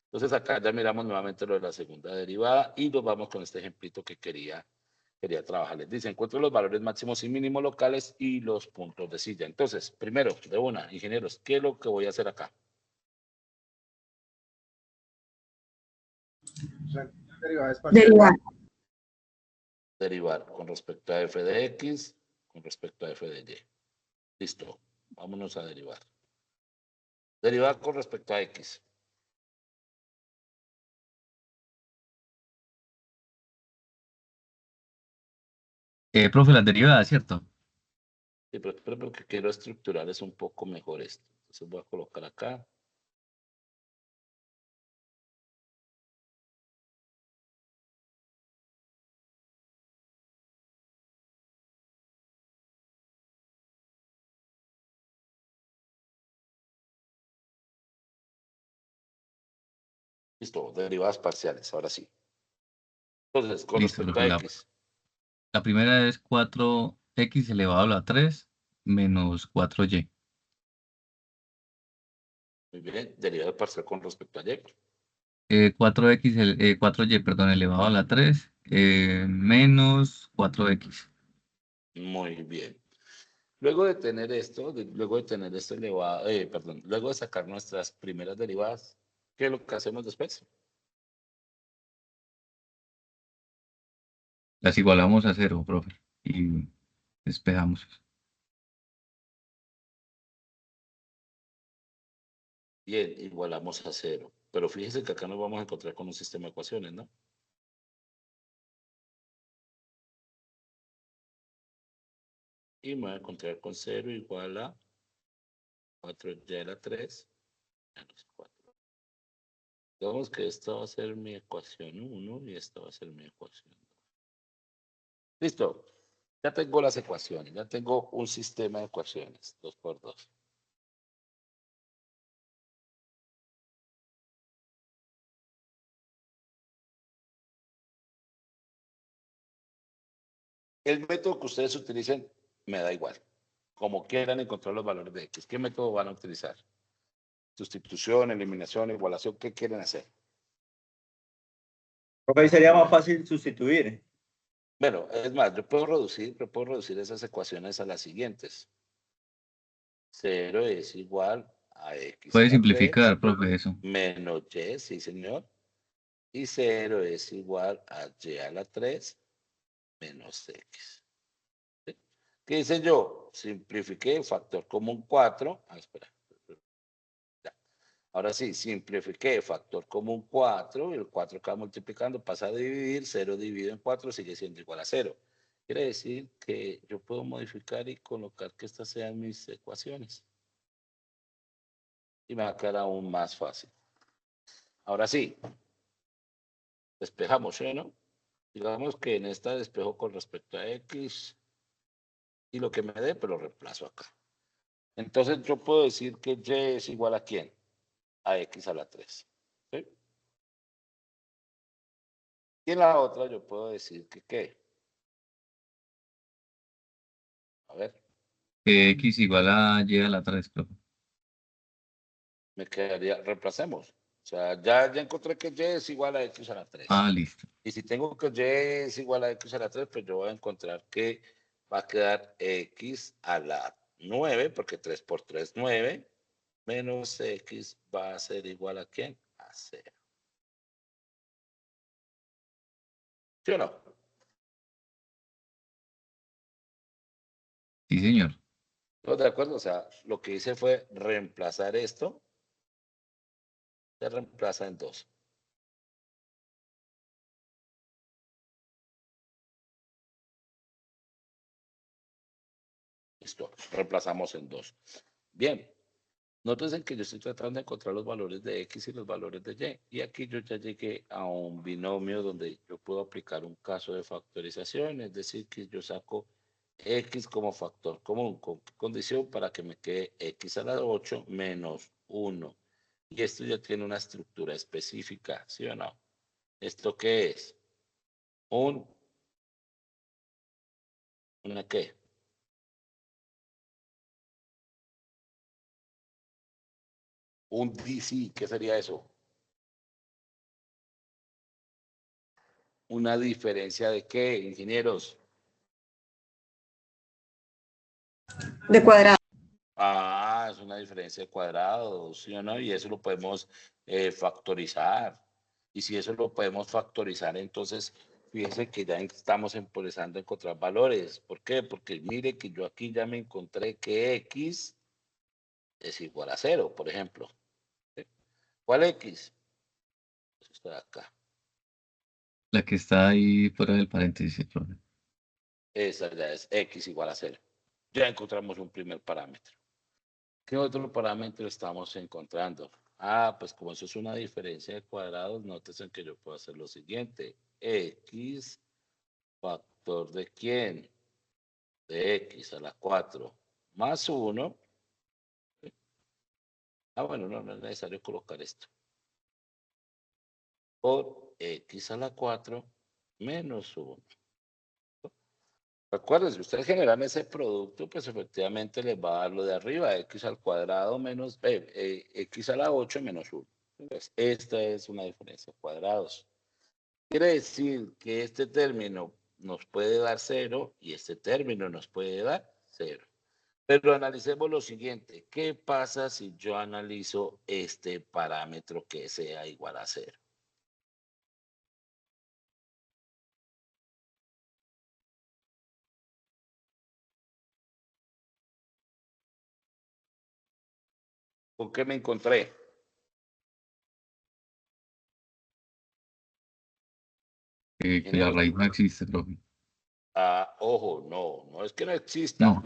Entonces, acá ya miramos nuevamente lo de la segunda derivada y nos vamos con este ejemplito que quería trabajar. Dice, encuentro los valores máximos y mínimos locales y los puntos de silla. Entonces, primero, de una, ingenieros, ¿qué es lo que voy a hacer acá? Derivar. Derivar con respecto a f de x, con respecto a f de y. Listo, vámonos a derivar. Derivar con respecto a x. Profe, las derivadas, ¿cierto? Sí, pero porque quiero estructurar es un poco mejor esto. Entonces voy a colocar acá. Listo, derivadas parciales, ahora sí. Entonces, con Listo, respecto profe. a La, x. la primera es 4x elevado a la 3 menos 4y. Muy bien, derivada parcial con respecto a y. 4y, perdón, elevado a la 3 menos 4x. Muy bien. Luego de tener esto, luego de tener esto elevado, perdón, luego de sacar nuestras primeras derivadas, ¿qué es lo que hacemos después? Las igualamos a 0, profe, y despejamos. Bien, igualamos a 0. Pero fíjese que acá nos vamos a encontrar con un sistema de ecuaciones, ¿no? Y me voy a encontrar con 0 igual a 4y a la 3 menos 4. Digamos que esta va a ser mi ecuación 1 y esta va a ser mi ecuación 2. Listo. Ya tengo las ecuaciones, ya tengo un sistema de ecuaciones, 2 por 2. El método que ustedes utilicen me da igual. Como quieran encontrar los valores de X. ¿Qué método van a utilizar? Sustitución, eliminación, igualación. ¿Qué quieren hacer? Porque ahí sería más fácil sustituir. Bueno, es más, yo puedo reducir esas ecuaciones a las siguientes. 0 es igual a X Puede a la 3 simplificar, profe, eso. menos Y, sí señor. Y 0 es igual a Y a la 3 menos X. ¿Sí? ¿Qué hice yo? Simplifiqué factor común 4. Espera. Ya. Ahora sí, simplifiqué factor común 4. Y el 4 que va multiplicando pasa a dividir. 0 dividido en 4 sigue siendo igual a 0. Quiere decir que yo puedo modificar y colocar que estas sean mis ecuaciones. Y me va a quedar aún más fácil. Ahora sí, despejamos, ¿sí o no? Digamos que en esta despejo con respecto a X y lo que me dé, pero lo reemplazo acá. Entonces yo puedo decir que Y es igual a ¿quién? A X a la 3. ¿Sí? Y en la otra yo puedo decir que ¿qué? A ver, Que X igual a Y a la 3, profe. me quedaría, reemplacemos. O sea, ya encontré que Y es igual a X a la 3. Ah, listo. Y si tengo que Y es igual a X a la 3, pues yo voy a encontrar que va a quedar X a la 9, porque 3 por 3 es 9, menos X va a ser igual a ¿quién? A 0. ¿Sí o no? Sí, señor. ¿Estamos de acuerdo? O sea, lo que hice fue reemplazar esto, se reemplaza en 2. Listo, reemplazamos en 2. Bien, noten que yo estoy tratando de encontrar los valores de X y los valores de Y. Y aquí yo ya llegué a un binomio donde yo puedo aplicar un caso de factorización, es decir, que yo saco X como factor común. ¿Con qué condición? Para que me quede X a la 8 menos 1. Y esto ya tiene una estructura específica, ¿sí o no? ¿Esto qué es? ¿Una qué? Un DC, ¿qué sería eso? ¿Una diferencia de qué, ingenieros? De cuadrado. Ah, es una diferencia de cuadrados, ¿sí o no? Y eso lo podemos factorizar. Y si eso lo podemos factorizar, entonces fíjense que ya estamos empezando a encontrar valores. ¿Por qué? Porque mire que yo aquí ya me encontré que X es igual a 0, por ejemplo. ¿Sí? ¿Cuál X? Pues esto de acá. La que está ahí fuera del paréntesis, profe. Esa ya es X igual a 0. Ya encontramos un primer parámetro. ¿Qué otro parámetro estamos encontrando? Ah, pues como eso es una diferencia de cuadrados, nótese que yo puedo hacer lo siguiente. X factor de quién? De X a la 4 más 1. Ah, bueno, no es necesario colocar esto. Por X a la 4 menos 1. Recuerden, si ustedes generan ese producto, pues efectivamente les va a dar lo de arriba, X al cuadrado menos X a la 8 menos 1. Entonces, esta es una diferencia de cuadrados. Quiere decir que este término nos puede dar 0 y este término nos puede dar 0. Pero analicemos lo siguiente. ¿Qué pasa si yo analizo este parámetro que sea igual a 0? ¿Con qué me encontré? Que la raíz no existe, profe. Ah, ojo, no es que no exista. No.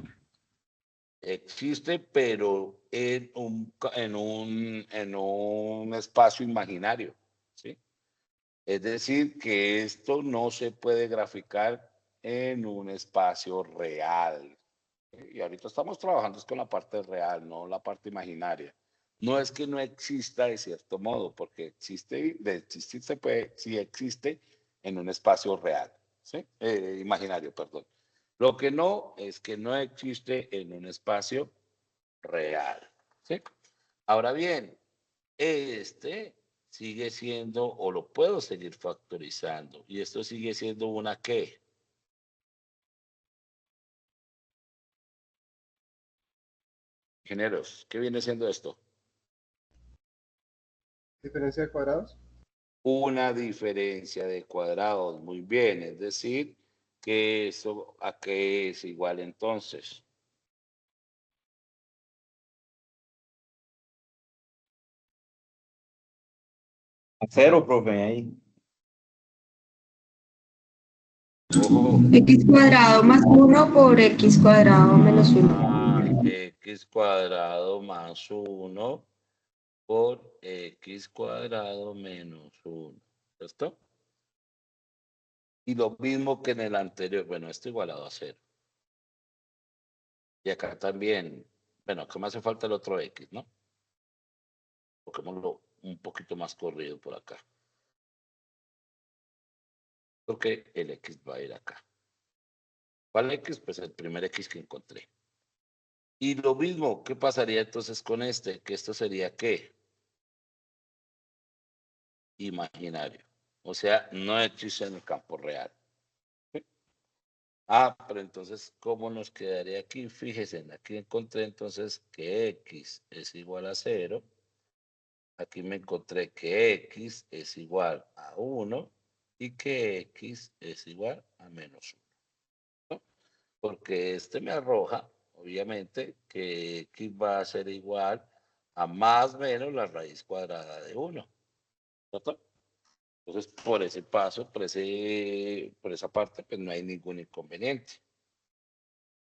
Existe, pero en un espacio imaginario, ¿sí? Es decir, que esto no se puede graficar en un espacio real. Y ahorita estamos trabajando con la parte real, no la parte imaginaria. No es que no exista de cierto modo, porque existe, de existir se puede, sí existe en un espacio real, ¿sí? Imaginario, perdón. Lo que no es que no existe en un espacio real. ¿Sí? Ahora bien, este sigue siendo, o lo puedo seguir factorizando, y esto sigue siendo una ¿qué? Ingenieros, ¿qué viene siendo esto? Diferencia de cuadrados. Una diferencia de cuadrados, muy bien, es decir, que eso a qué es igual entonces. A cero, profe, ahí. Ojo, X cuadrado más 1 por X cuadrado menos 1. x cuadrado más 1 por x cuadrado menos 1. ¿Listo? Y lo mismo que en el anterior, bueno, esto igualado a 0. Y acá también, bueno, acá me hace falta el otro x, ¿no? Coloquémoslo un poquito más corrido por acá. Porque el x va a ir acá. ¿Cuál x? Pues el primer x que encontré. Y lo mismo, ¿qué pasaría entonces con este? Que esto sería ¿qué? Imaginario. O sea, no existe en el campo real. ¿Sí? Ah, pero entonces, ¿cómo nos quedaría aquí? Fíjense, aquí encontré entonces que x es igual a 0. Aquí me encontré que x es igual a 1 y que x es igual a menos 1. ¿No? Porque este me arroja, obviamente, que x va a ser igual a más o menos la raíz cuadrada de 1. ¿Cierto? Entonces, por ese paso, por esa parte, pues no hay ningún inconveniente.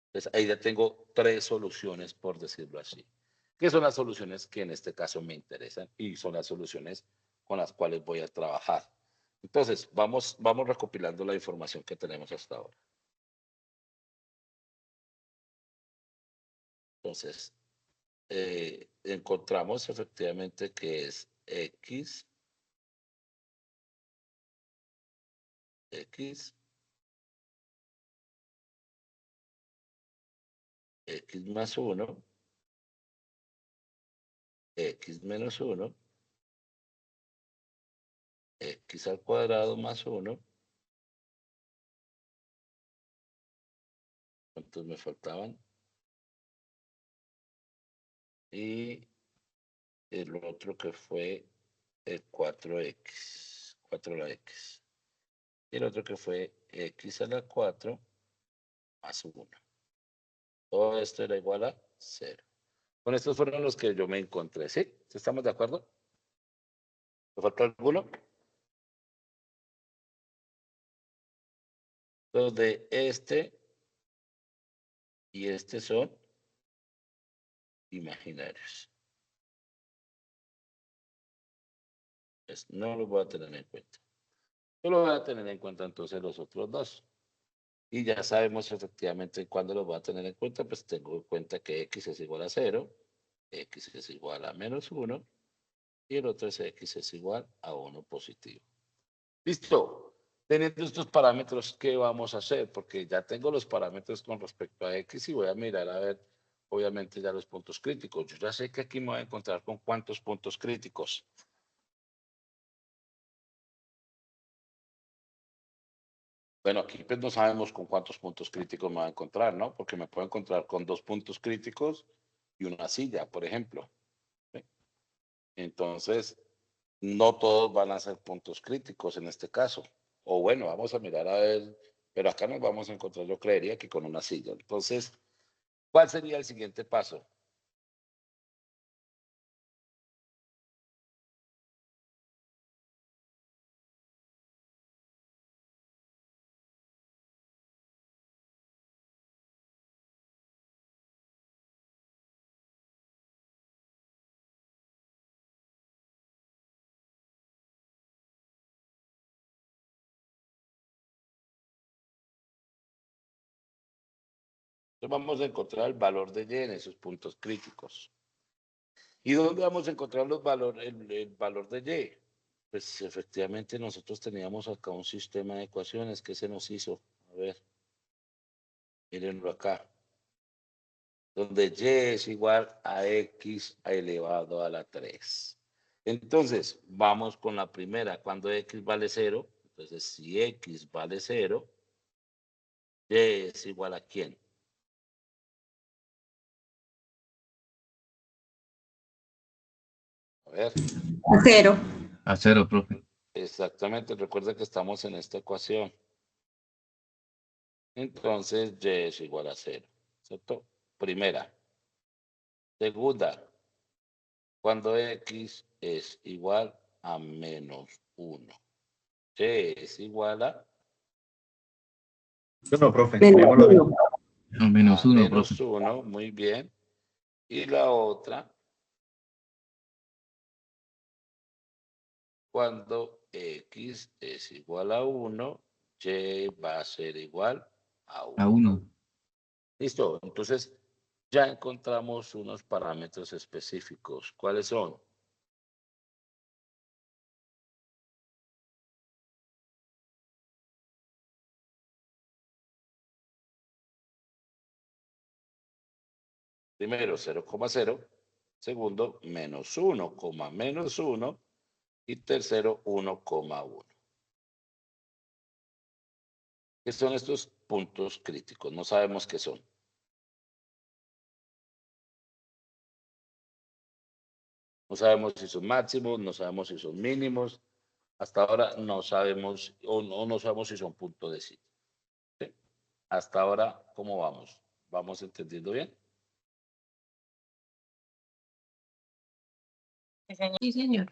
Entonces, ahí ya tengo 3 soluciones, por decirlo así. Que son las soluciones que en este caso me interesan y son las soluciones con las cuales voy a trabajar. Entonces, vamos recopilando la información que tenemos hasta ahora. Entonces, encontramos efectivamente que es x más 1, x menos 1, x al cuadrado más 1. ¿Cuántos me faltaban? Y el otro que fue el 4x, 4 a la x. Y el otro que fue x a la 4 más 1. Todo esto era igual a 0. Con estos fueron los que yo me encontré, ¿sí? ¿Estamos de acuerdo? ¿Me faltó alguno? Los de este y este son imaginarios. Pues no los voy a tener en cuenta. Solo voy a tener en cuenta entonces los otros dos. Y ya sabemos efectivamente cuándo los voy a tener en cuenta. Pues tengo en cuenta que x es igual a 0, x es igual a menos 1 y el otro es x es igual a 1 positivo. Listo. Teniendo estos parámetros, ¿qué vamos a hacer? Porque ya tengo los parámetros con respecto a x y voy a mirar a ver, obviamente, ya los puntos críticos. Yo ya sé que aquí me voy a encontrar con cuántos puntos críticos. Bueno, aquí pues no sabemos con cuántos puntos críticos me voy a encontrar, ¿no? Porque me puedo encontrar con 2 puntos críticos y una silla, por ejemplo. ¿Sí? Entonces, no todos van a ser puntos críticos en este caso. O bueno, vamos a mirar a ver, pero acá nos vamos a encontrar, yo creería que con una silla. Entonces, ¿cuál sería el siguiente paso? Entonces vamos a encontrar el valor de y en esos puntos críticos. ¿Y dónde vamos a encontrar el valor de y? Pues efectivamente nosotros teníamos acá un sistema de ecuaciones que se nos hizo. A ver. Mírenlo acá. Donde y es igual a x elevado a la 3. Entonces, vamos con la primera. Cuando x vale 0, entonces si x vale 0, y es igual a ¿quién? A ver. A 0. A 0, profe. Exactamente. Recuerda que estamos en esta ecuación. Entonces, y es igual a 0. ¿Cierto? Primera. Segunda. Cuando x es igual a menos 1. Y es igual a Yo no, profe. Menos Tenemos lo mismo. 1. No, menos 1, profe. menos 1, muy bien. Y la otra, cuando x es igual a 1, y va a ser igual a 1. A 1. Listo, entonces ya encontramos unos parámetros específicos. ¿Cuáles son? Primero 0,0, segundo menos 1, menos 1 y tercero 1,1. ¿Qué son estos puntos críticos? No sabemos qué son. No sabemos si son máximos, no sabemos si son mínimos. Hasta ahora no sabemos o no sabemos si son puntos de sitio. ¿Sí? Hasta ahora, ¿cómo vamos? ¿Vamos entendiendo bien? Sí, señor.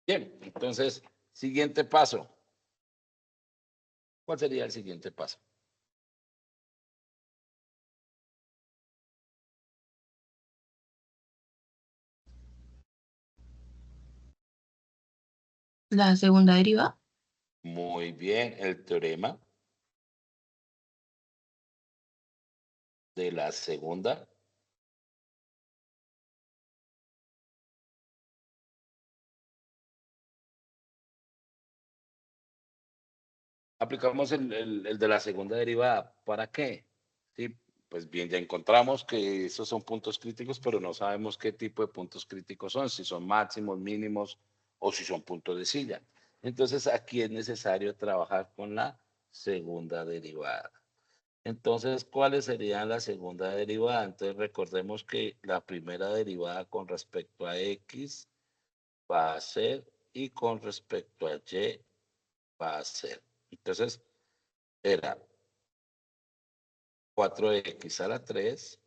Bien, entonces, siguiente paso. ¿Cuál sería el siguiente paso? La segunda derivada. Muy bien, el teorema de la segunda. Aplicamos el de la segunda derivada. ¿Para qué? Sí, pues bien, ya encontramos que esos son puntos críticos, pero no sabemos qué tipo de puntos críticos son, si son máximos, mínimos o si son puntos de silla. Entonces aquí es necesario trabajar con la segunda derivada. Entonces, ¿cuáles serían la segunda derivada? Entonces recordemos que la primera derivada con respecto a x va a ser y con respecto a y va a ser. Entonces, era 4x a la 3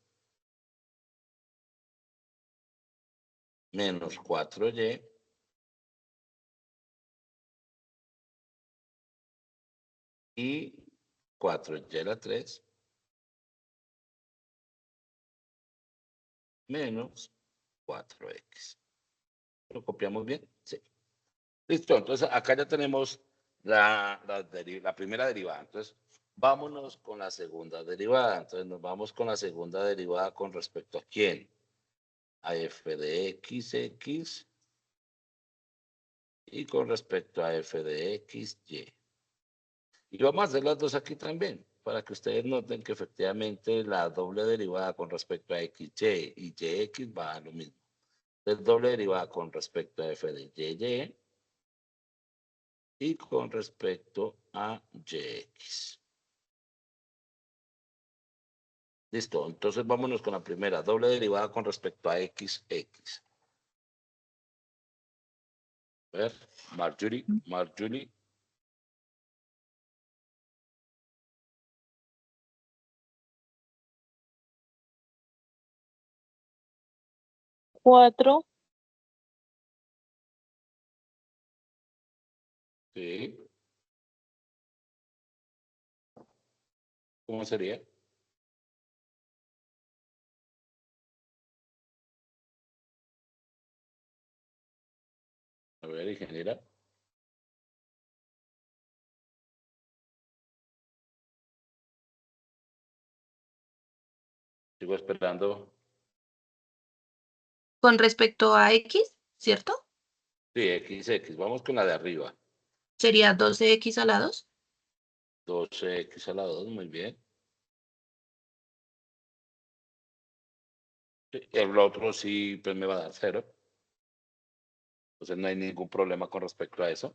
menos 4y y 4y a la 3 menos 4x. ¿Lo copiamos bien? Sí. Listo, entonces acá ya tenemos la primera derivada. Entonces, vámonos con la segunda derivada. Entonces, nos vamos con la segunda derivada con respecto a quién. A f de x y con respecto a f de x, y. Y vamos a hacer las dos aquí también, para que ustedes noten que efectivamente la doble derivada con respecto a xy y yx va a lo mismo. Es doble derivada con respecto a f de y y con respecto a yx. Listo, entonces vámonos con la primera, doble derivada con respecto a xx. A ver, Marjorie. 4, Sí. ¿Cómo sería? A ver, ingeniera. Sigo esperando. Con respecto a x, ¿cierto? Sí, xx. Vamos con la de arriba. Sería 12x a la 2. 12x a la 2, muy bien. El otro sí pues me va a dar 0. Entonces no hay ningún problema con respecto a eso.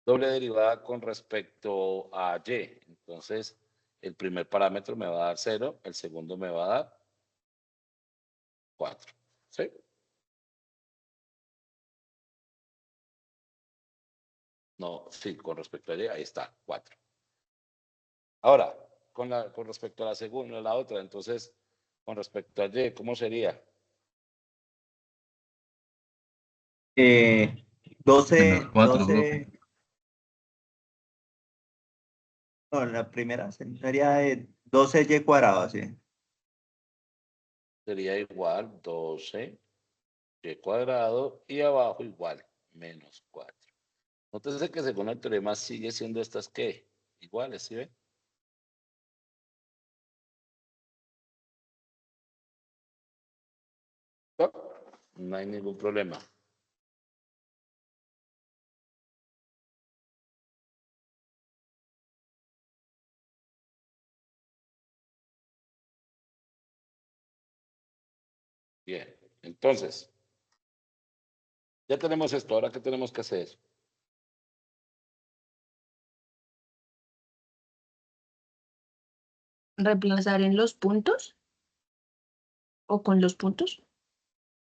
Doble derivada con respecto a y. Entonces, el primer parámetro me va a dar 0, el segundo me va a dar 4. ¿Sí? No, sí, con respecto a y, ahí está, 4. Ahora, con respecto a la segunda, la otra, entonces, con respecto a y, ¿cómo sería? 12, Menos 4, profe. 12, no, la primera sería de 12y cuadrado, sí. Sería igual 12 y cuadrado y abajo igual menos 4. Nótese que según el teorema sigue siendo estas ¿qué? Iguales, ¿sí ven? ¿No? No hay ningún problema. Bien, entonces, ya tenemos esto. Ahora, ¿qué tenemos que hacer? ¿Reemplazar en los puntos? ¿O con los puntos?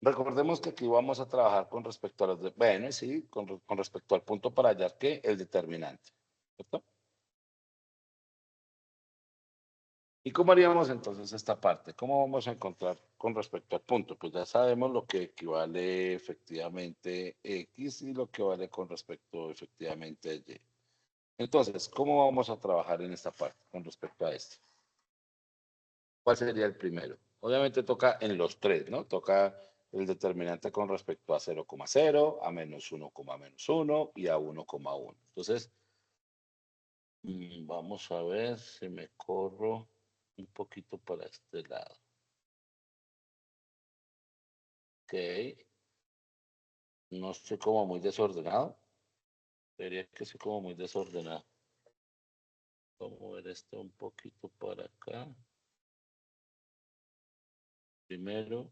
Recordemos que aquí vamos a trabajar con respecto a los... bueno, sí, con respecto al punto para hallar que el determinante. ¿Cierto? ¿Y cómo haríamos entonces esta parte? ¿Cómo vamos a encontrar con respecto al punto? Pues ya sabemos lo que equivale efectivamente X y lo que vale con respecto efectivamente a Y. Entonces, ¿cómo vamos a trabajar en esta parte con respecto a esto? ¿Cuál sería el primero? Obviamente toca en los tres, ¿no? Toca el determinante con respecto a 0,0, a menos 1,-1 y a 1,1. Entonces, vamos a ver si me corro un poquito para este lado. Ok. No estoy como muy desordenado. Diría que estoy como muy desordenado. Vamos a mover esto un poquito para acá. Primero,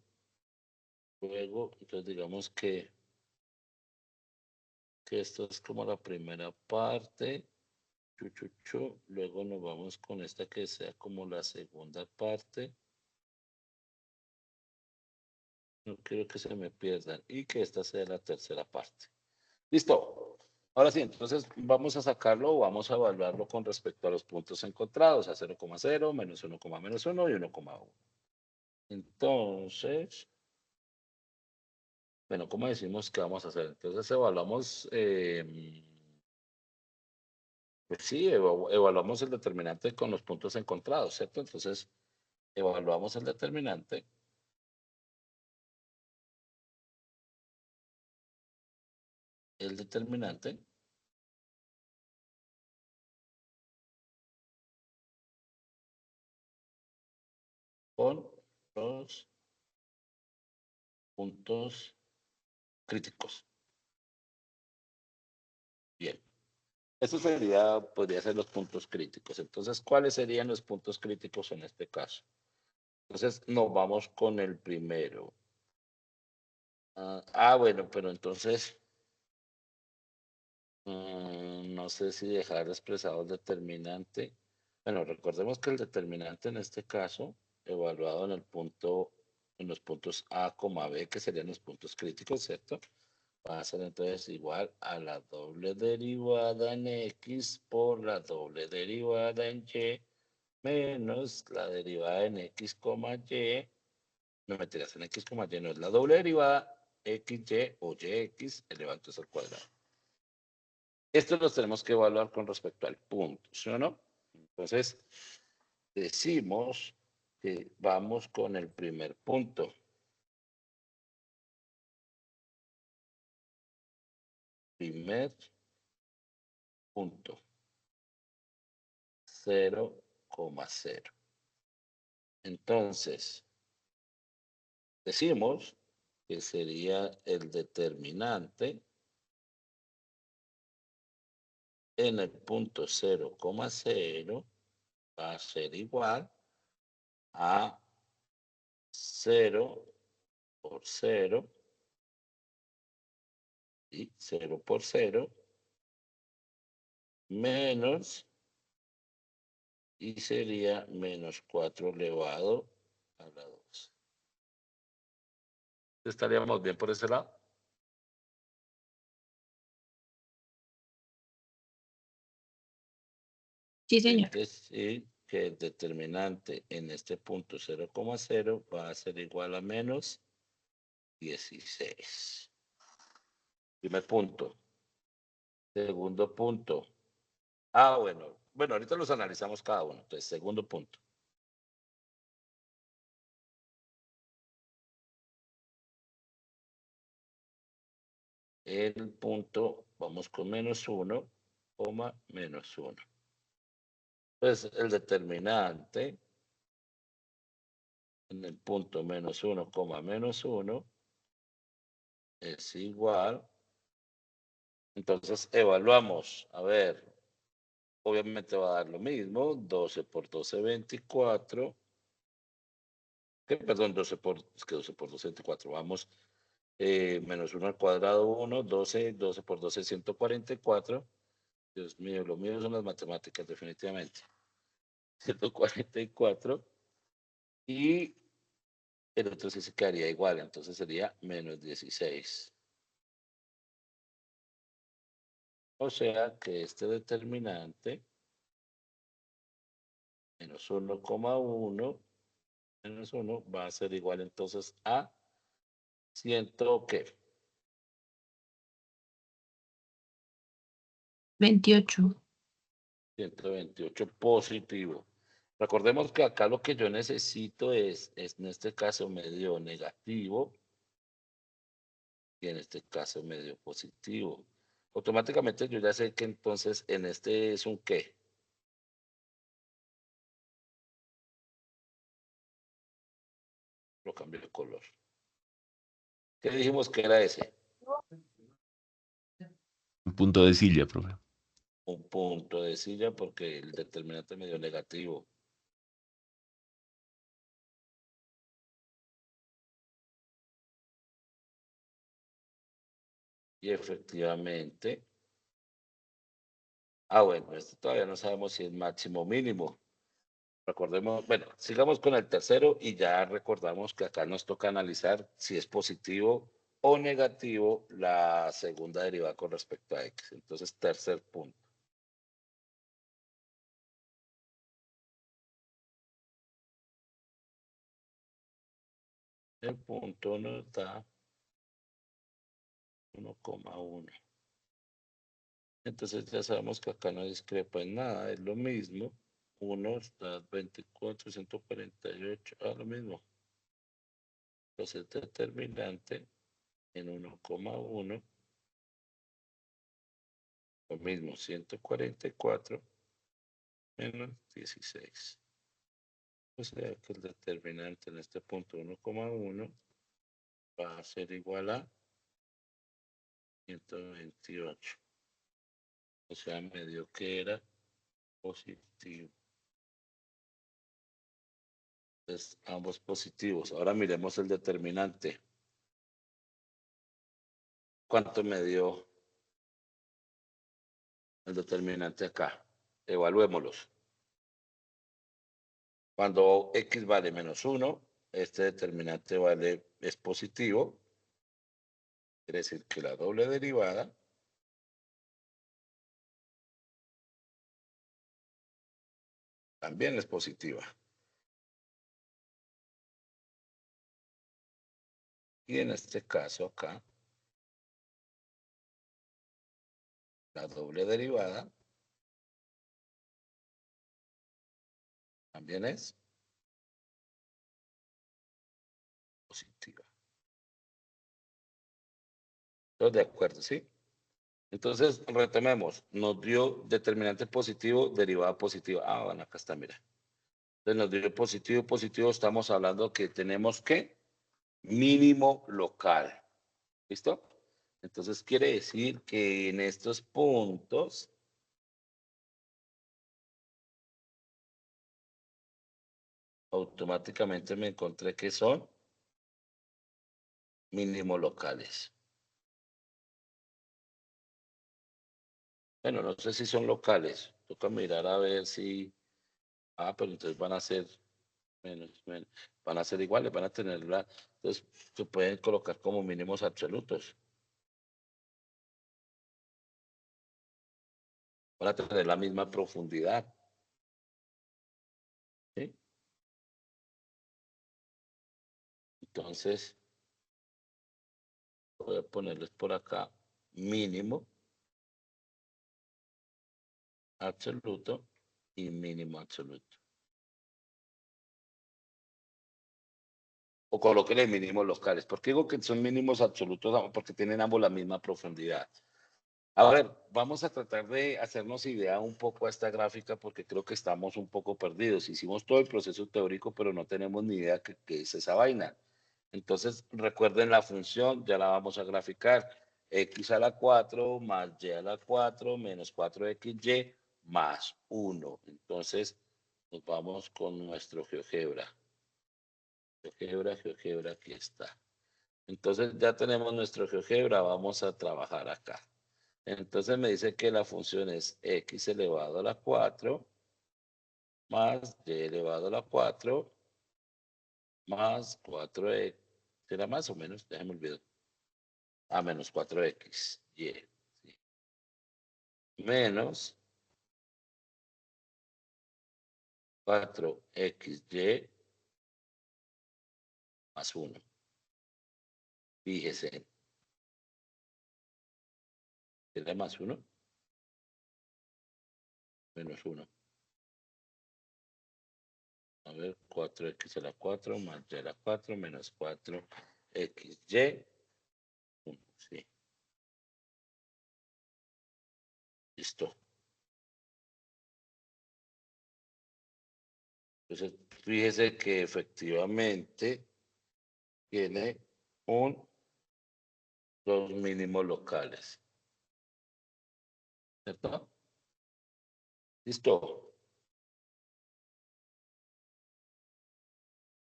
luego, entonces digamos que esto es como la primera parte. Luego nos vamos con esta que sea como la segunda parte. No quiero que se me pierdan. Y que esta sea la tercera parte. Listo. Ahora sí, entonces vamos a sacarlo o vamos a evaluarlo con respecto a los puntos encontrados, a 0,0, menos 1,-1 y 1,1. Entonces, bueno, ¿cómo decimos que vamos a hacer? Entonces evaluamos, pues sí, evaluamos el determinante con los puntos encontrados, ¿cierto? Entonces, evaluamos el determinante. El determinante con los puntos críticos. Bien. Eso podría ser los puntos críticos. Entonces, ¿cuáles serían los puntos críticos en este caso? Entonces, nos vamos con el primero. Bueno, pero entonces, no sé si dejar expresado el determinante. Bueno, recordemos que el determinante en este caso, evaluado en en los puntos A, B, que serían los puntos críticos, ¿cierto? Va a ser entonces igual a la doble derivada en X por la doble derivada en Y menos la derivada en X, Y. No meterás en X, Y, no es la doble derivada XY o YX elevado al cuadrado. Esto los tenemos que evaluar con respecto al punto, ¿sí o no? Entonces, decimos que vamos con el primer punto. Primer punto. 0,0. Entonces, decimos que sería el determinante en el punto 0,0 va a ser igual a 0 por 0 y 0 por 0 menos, y sería menos 4 elevado a la 2. ¿Estaríamos bien por ese lado? Sí, señor. Es decir, que el determinante en este punto 0,0 va a ser igual a menos 16. Primer punto. Segundo punto. Bueno, ahorita los analizamos cada uno. Entonces, segundo punto. El punto, vamos con menos 1, menos 1. Entonces, el determinante en el punto menos 1, menos 1 es igual. Entonces, evaluamos. A ver, obviamente va a dar lo mismo. 12 por 12, 24. Perdón, 12 por 12, 24. Vamos, menos 1 al cuadrado, 1, 12, 12 por 12, 144. Dios mío, lo mío son las matemáticas, definitivamente. 144. Y el otro sí se quedaría igual, entonces sería menos 16. O sea que este determinante, menos 1,1, menos 1, va a ser igual entonces a 100, ¿qué? 28. 128 positivo. Recordemos que acá lo que yo necesito es en este caso medio negativo y en este caso medio positivo. Automáticamente yo ya sé que entonces en este es un qué. Lo cambio de color. ¿Qué dijimos que era ese? Un punto de silla, profe. Un punto de silla porque el determinante medio negativo. Y efectivamente. Bueno, esto todavía no sabemos si es máximo o mínimo. Recordemos, bueno, sigamos con el tercero y ya recordamos que acá nos toca analizar si es positivo o negativo la segunda derivada con respecto a x. Entonces, tercer punto. El punto nos da 1,1. Entonces ya sabemos que acá no discrepa en nada, es lo mismo. 1 está 24, 148, lo mismo. Entonces determinante en 1,1, lo mismo, 144 menos 16. O sea que el determinante en este punto 1,1 va a ser igual a 128. O sea, medio que era positivo. Entonces, ambos positivos. Ahora miremos el determinante. ¿Cuánto me dio el determinante acá? Evaluémoslos. Cuando x vale menos 1, este determinante es positivo. Quiere decir que la doble derivada también es positiva. Y en este caso acá, la doble derivada también es positiva. ¿Todos de acuerdo, sí? Entonces, retomemos. Nos dio determinante positivo, derivada positiva. Bueno, acá está, mira. Entonces nos dio positivo, positivo. Estamos hablando que tenemos que mínimo local. ¿Listo? Entonces quiere decir que en estos puntos automáticamente me encontré que son mínimos locales. Bueno, no sé si son locales. Toca mirar a ver si... Ah, pero entonces van a ser menos. Van a ser iguales, van a tener la... Entonces se pueden colocar como mínimos absolutos. Van a tener la misma profundidad. ¿Sí? Entonces, voy a ponerles por acá mínimo absoluto y mínimo absoluto. O colóquenle mínimos locales. ¿Por qué digo que son mínimos absolutos? Porque tienen ambos la misma profundidad. A ver, vamos a tratar de hacernos idea un poco a esta gráfica porque creo que estamos un poco perdidos. Hicimos todo el proceso teórico, pero no tenemos ni idea qué es esa vaina. Entonces, recuerden la función, ya la vamos a graficar. X a la 4 más y a la 4 menos 4xy más 1. Entonces, nos vamos con nuestro GeoGebra. GeoGebra, aquí está. Entonces, ya tenemos nuestro GeoGebra, vamos a trabajar acá. Entonces, me dice que la función es x elevado a la 4 más y elevado a la 4 más 4x. ¿Será más o menos? Déjame olvidar. A menos 4x, y, sí. Menos 4xy más 1. Fíjese. ¿Será más 1? Menos 1. A ver, 4x a la 4 más y a la 4 menos 4xy. 1, sí. Listo. Entonces, fíjese que efectivamente tiene dos mínimos locales. ¿Cierto? Listo.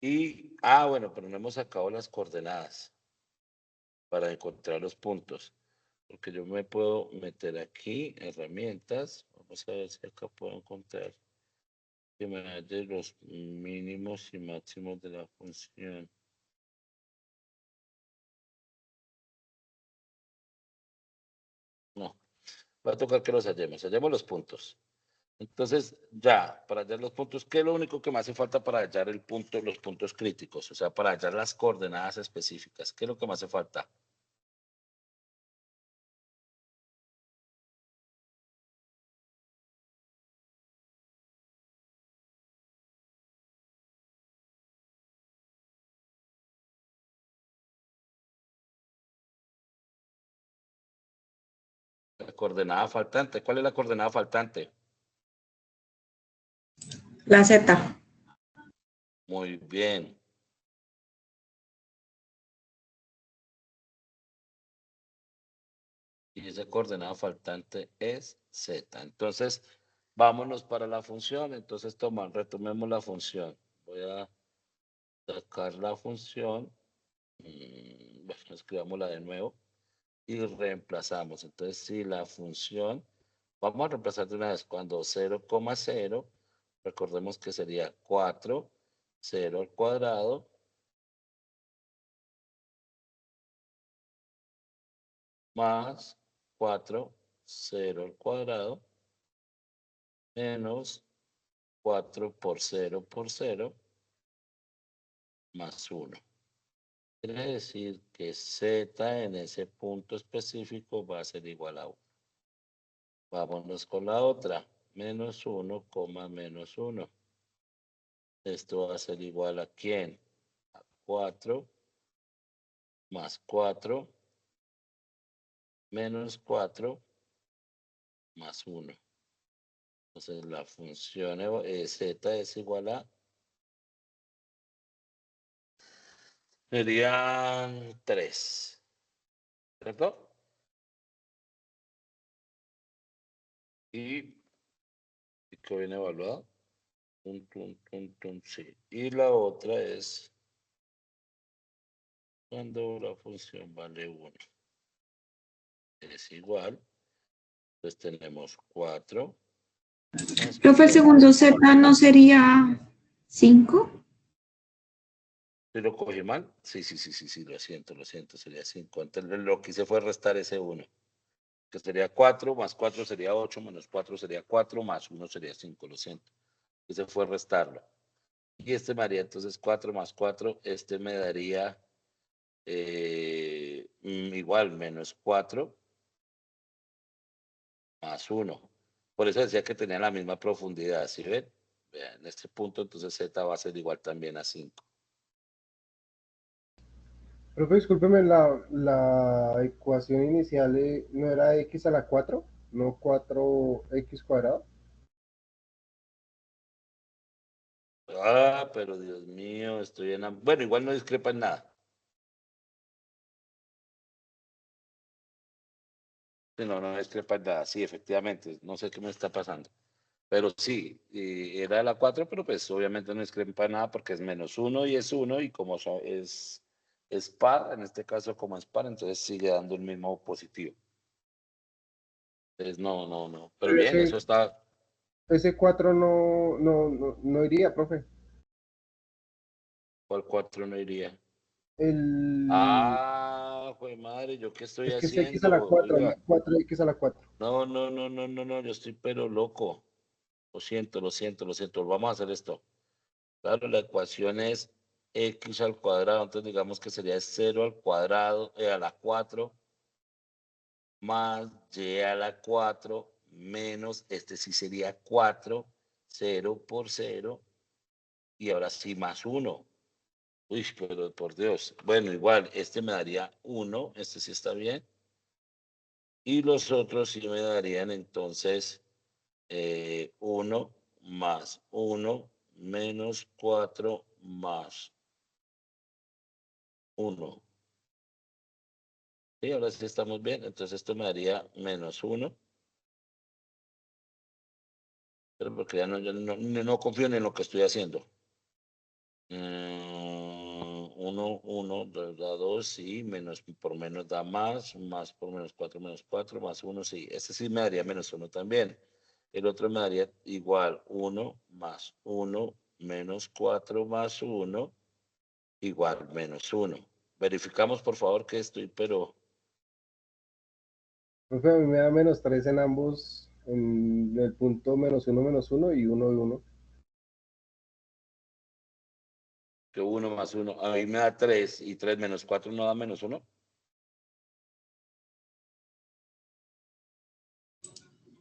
Y, bueno, pero no hemos sacado las coordenadas para encontrar los puntos. Porque yo me puedo meter aquí, herramientas. Vamos a ver si acá puedo encontrar que me haya los mínimos y máximos de la función. No, va a tocar que los hallemos. Hallemos los puntos. Entonces, ya, para hallar los puntos, ¿qué es lo único que me hace falta para hallar el punto, los puntos críticos? O sea, para hallar las coordenadas específicas. ¿Qué es lo que me hace falta? La coordenada faltante. ¿Cuál es la coordenada faltante? La Z. Muy bien. Y esa coordenada faltante es Z. Entonces, vámonos para la función. Entonces, retomemos la función. Voy a sacar la función. Bueno, escribámosla de nuevo. Y reemplazamos. Entonces, si la función, vamos a reemplazar de una vez cuando 0,0, recordemos que sería 4, 0 al cuadrado, más 4, 0 al cuadrado, menos 4 por 0, más 1. Quiere decir que z en ese punto específico va a ser igual a 1. Vámonos con la otra. Menos 1, menos 1. Esto va a ser igual a ¿quién? A 4 más 4 menos 4 más 1. Entonces la función z es igual a... Serían 3. ¿Cierto? Y que viene evaluado. Sí. Y la otra es cuando la función vale 1 es igual, pues tenemos 4. Profe, el segundo Z no sería 5. ¿Sí lo cogí mal? Sí, lo siento, sería 5. Entonces lo que hice fue restar ese 1, que sería 4, más 4 sería 8, menos 4 sería 4, más 1 sería 5, lo siento. Ese fue restarlo. Y este me daría entonces 4 más 4, este me daría igual, menos 4 más 1. Por eso decía que tenían la misma profundidad, ¿sí ven? Vean, en este punto entonces Z va a ser igual también a 5. Profe, discúlpeme, la ecuación inicial no era x a la 4, no 4x cuadrado. Ah, pero Dios mío, estoy en... Bueno, igual no discrepa en nada. Sí, no discrepa en nada. Sí, efectivamente, no sé qué me está pasando. Pero sí, era la 4, pero pues obviamente no discrepa en nada porque es menos 1 y es 1 y como es par, en este caso como es par, entonces sigue dando el mismo positivo. Entonces no. Pero Pero bien, eso está... ese 4 no iría, profe. ¿Cuál 4 no iría? El, Ah, pues madre, ¿yo qué estoy es que es x a haciendo? la 4, no Oiga, es 4x a la 4. no, yo estoy pero loco. Lo siento. Vamos a hacer esto. Claro, la ecuación es x al cuadrado, entonces digamos que sería 0 al cuadrado, a la 4, más y a la 4, menos, este sí sería 4, 0 por 0, y ahora sí más 1. Uy, pero por Dios. Bueno, igual, este me daría 1, este sí está bien. Y los otros sí me darían entonces 1 más 1 menos 4 más 1. Sí, ahora sí estamos bien. Entonces esto me daría menos 1. Pero porque ya no confío ni en lo que estoy haciendo. 1 da 2, sí, menos por menos da más por menos 4, más 1, sí. Este sí me daría menos 1 también. El otro me daría igual 1 más 1 menos 4 más 1 igual menos 1. Verificamos por favor que estoy, pero Profe, a mí me da menos 3 en ambos, en el punto menos uno y 1 y 1. que 1 más 1, a mí me da 3 y 3 menos 4 no da menos 1.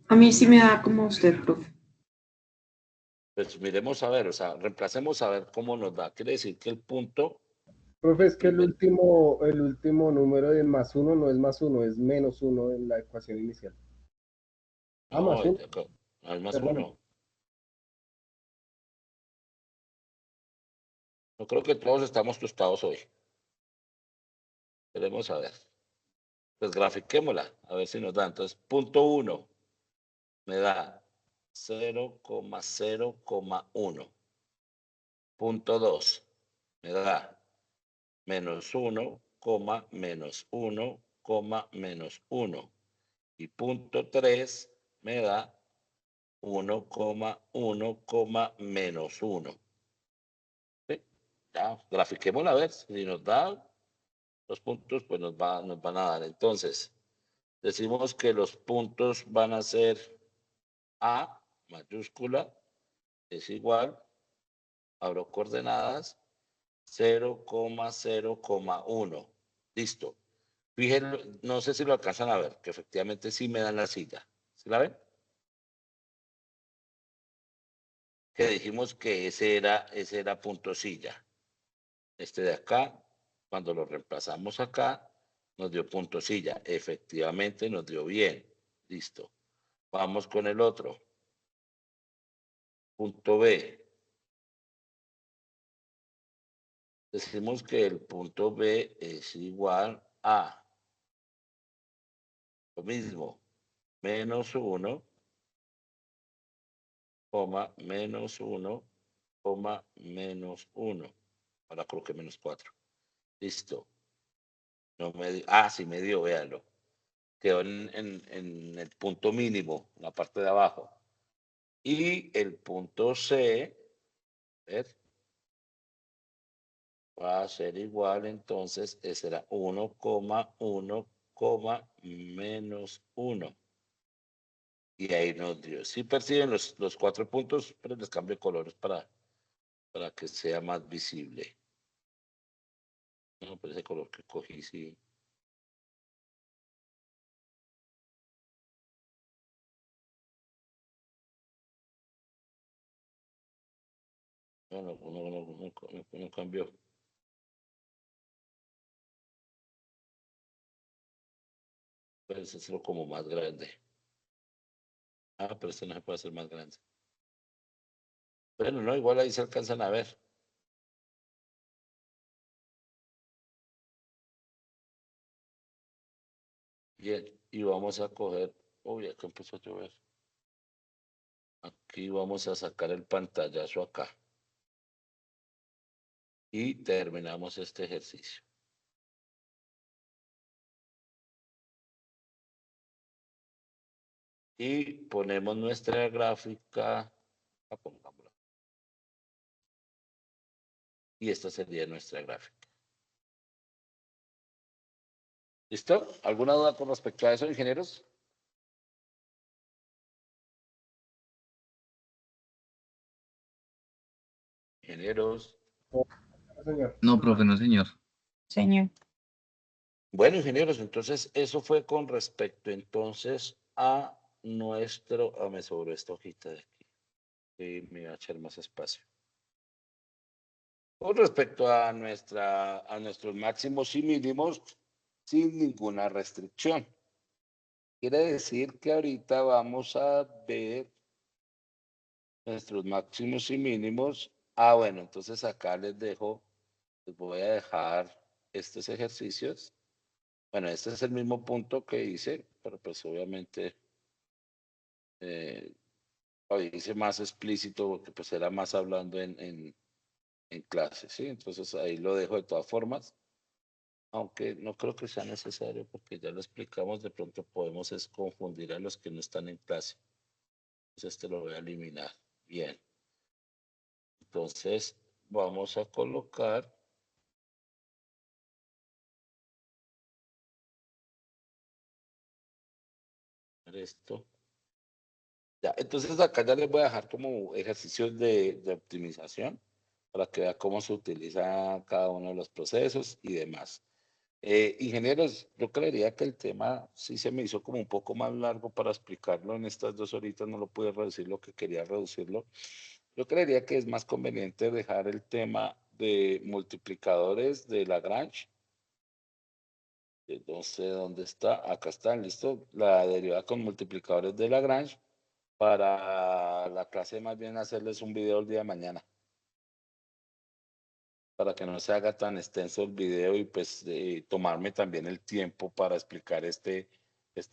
A mí sí me da como usted, profe. Pues miremos a ver, o sea, reemplacemos a ver cómo nos da. Quiere decir que el punto, Profe, el es que el primer, último, el último número de más uno no es más uno, es menos uno en la ecuación inicial. Ah, no, más uno, hay más perdón. 1. Yo creo que todos estamos tostados hoy. Queremos saber. Pues grafiquémosla, a ver si nos da. Entonces, punto 1 me da 0,0,1. Punto 2 me da menos 1, menos 1, menos 1. Y punto 3 me da 1,1, menos 1. ¿Sí? Ya, grafiquémosla a ver si nos da los puntos, pues nos van a dar. Entonces, decimos que los puntos van a ser A mayúscula es igual, abro coordenadas, 0,0,1. Listo. Fíjense, no sé si lo alcanzan a ver, que efectivamente sí me dan la silla. ¿Sí la ven? Que dijimos que ese era punto silla. Este de acá, cuando lo reemplazamos acá, nos dio punto silla. Efectivamente nos dio bien. Listo. Vamos con el otro. Punto B. Decimos que el punto B es igual a lo mismo, menos 1, menos 1, menos 1. Ahora coloqué menos 4. Listo. No me dio. Sí me dio, véanlo. Quedó en el punto mínimo, en la parte de abajo. Y el punto C, ¿ves? Va a ser igual, entonces, será 1,1, menos 1. Y ahí nos dio. Sí perciben los 4 puntos, pero les cambio de colores para que sea más visible. No, pero ese color que cogí, sí. Bueno, no cambió. Pues es lo como más grande. Pero este no se puede hacer más grande. Bueno, no, igual ahí se alcanzan a ver. Bien, y vamos a coger. Uy, acá empezó a llover. Aquí vamos a sacar el pantallazo acá. Y terminamos este ejercicio. Y ponemos nuestra gráfica. Pongámosla. Y esta sería nuestra gráfica. ¿Listo? ¿Alguna duda con respecto a eso, ingenieros? Ingenieros. Señor. No, profe, no, señor. Señor. Bueno, ingenieros, entonces eso fue con respecto entonces a nuestro. Me sobró esta hojita de aquí. Y me va a echar más espacio. Con respecto a nuestros máximos y mínimos sin ninguna restricción. Quiere decir que ahorita vamos a ver nuestros máximos y mínimos. Bueno, entonces acá les voy a dejar estos ejercicios. Bueno, este es el mismo punto que hice, pero pues obviamente lo hice más explícito porque pues era más hablando en clase, ¿sí? Entonces ahí lo dejo de todas formas. Aunque no creo que sea necesario porque ya lo explicamos, de pronto podemos confundir a los que no están en clase. Entonces lo voy a eliminar. Bien. Entonces vamos a colocar esto. Ya, entonces acá ya les voy a dejar como ejercicios de optimización para que vean cómo se utiliza cada uno de los procesos y demás. Ingenieros, yo creería que el tema sí se me hizo como un poco más largo para explicarlo en estas 2 horitas, no lo pude reducir lo que quería reducirlo. Yo creería que es más conveniente dejar el tema de multiplicadores de Lagrange. No sé dónde está, acá está, listo, la derivada con multiplicadores de Lagrange para la clase, más bien hacerles un video el día de mañana, para que no se haga tan extenso el video y pues tomarme también el tiempo para explicar este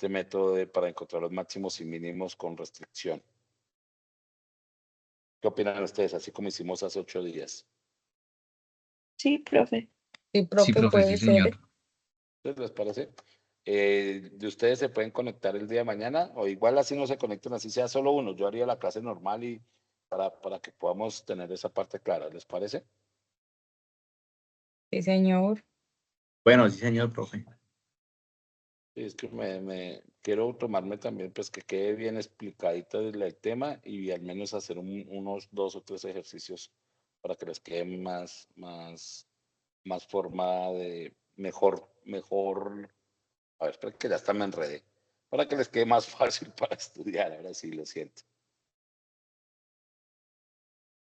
método para encontrar los máximos y mínimos con restricción. ¿Qué opinan ustedes? Así como hicimos hace 8 días. Sí, profe. Sí, Sí, profe, profe, puede sí, ser. señor. ¿Qué les parece? De ustedes se pueden conectar el día de mañana o igual así no se conecten, así sea solo uno. Yo haría la clase normal y para que podamos tener esa parte clara. ¿Les parece? Sí, señor. Bueno, sí, señor, profe. Sí, es que me quiero tomarme también, pues que quede bien explicadito el tema y al menos hacer unos 2 o 3 ejercicios para que les quede más forma de mejor. A ver, espera que ya hasta me enredé. Para que les quede más fácil para estudiar, ahora sí lo siento.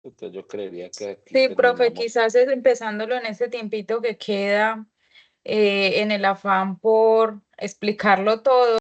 Entonces yo creería que aquí Sí, profe, terminamos. quizás es empezándolo en ese tiempito que queda, en el afán por explicarlo todo.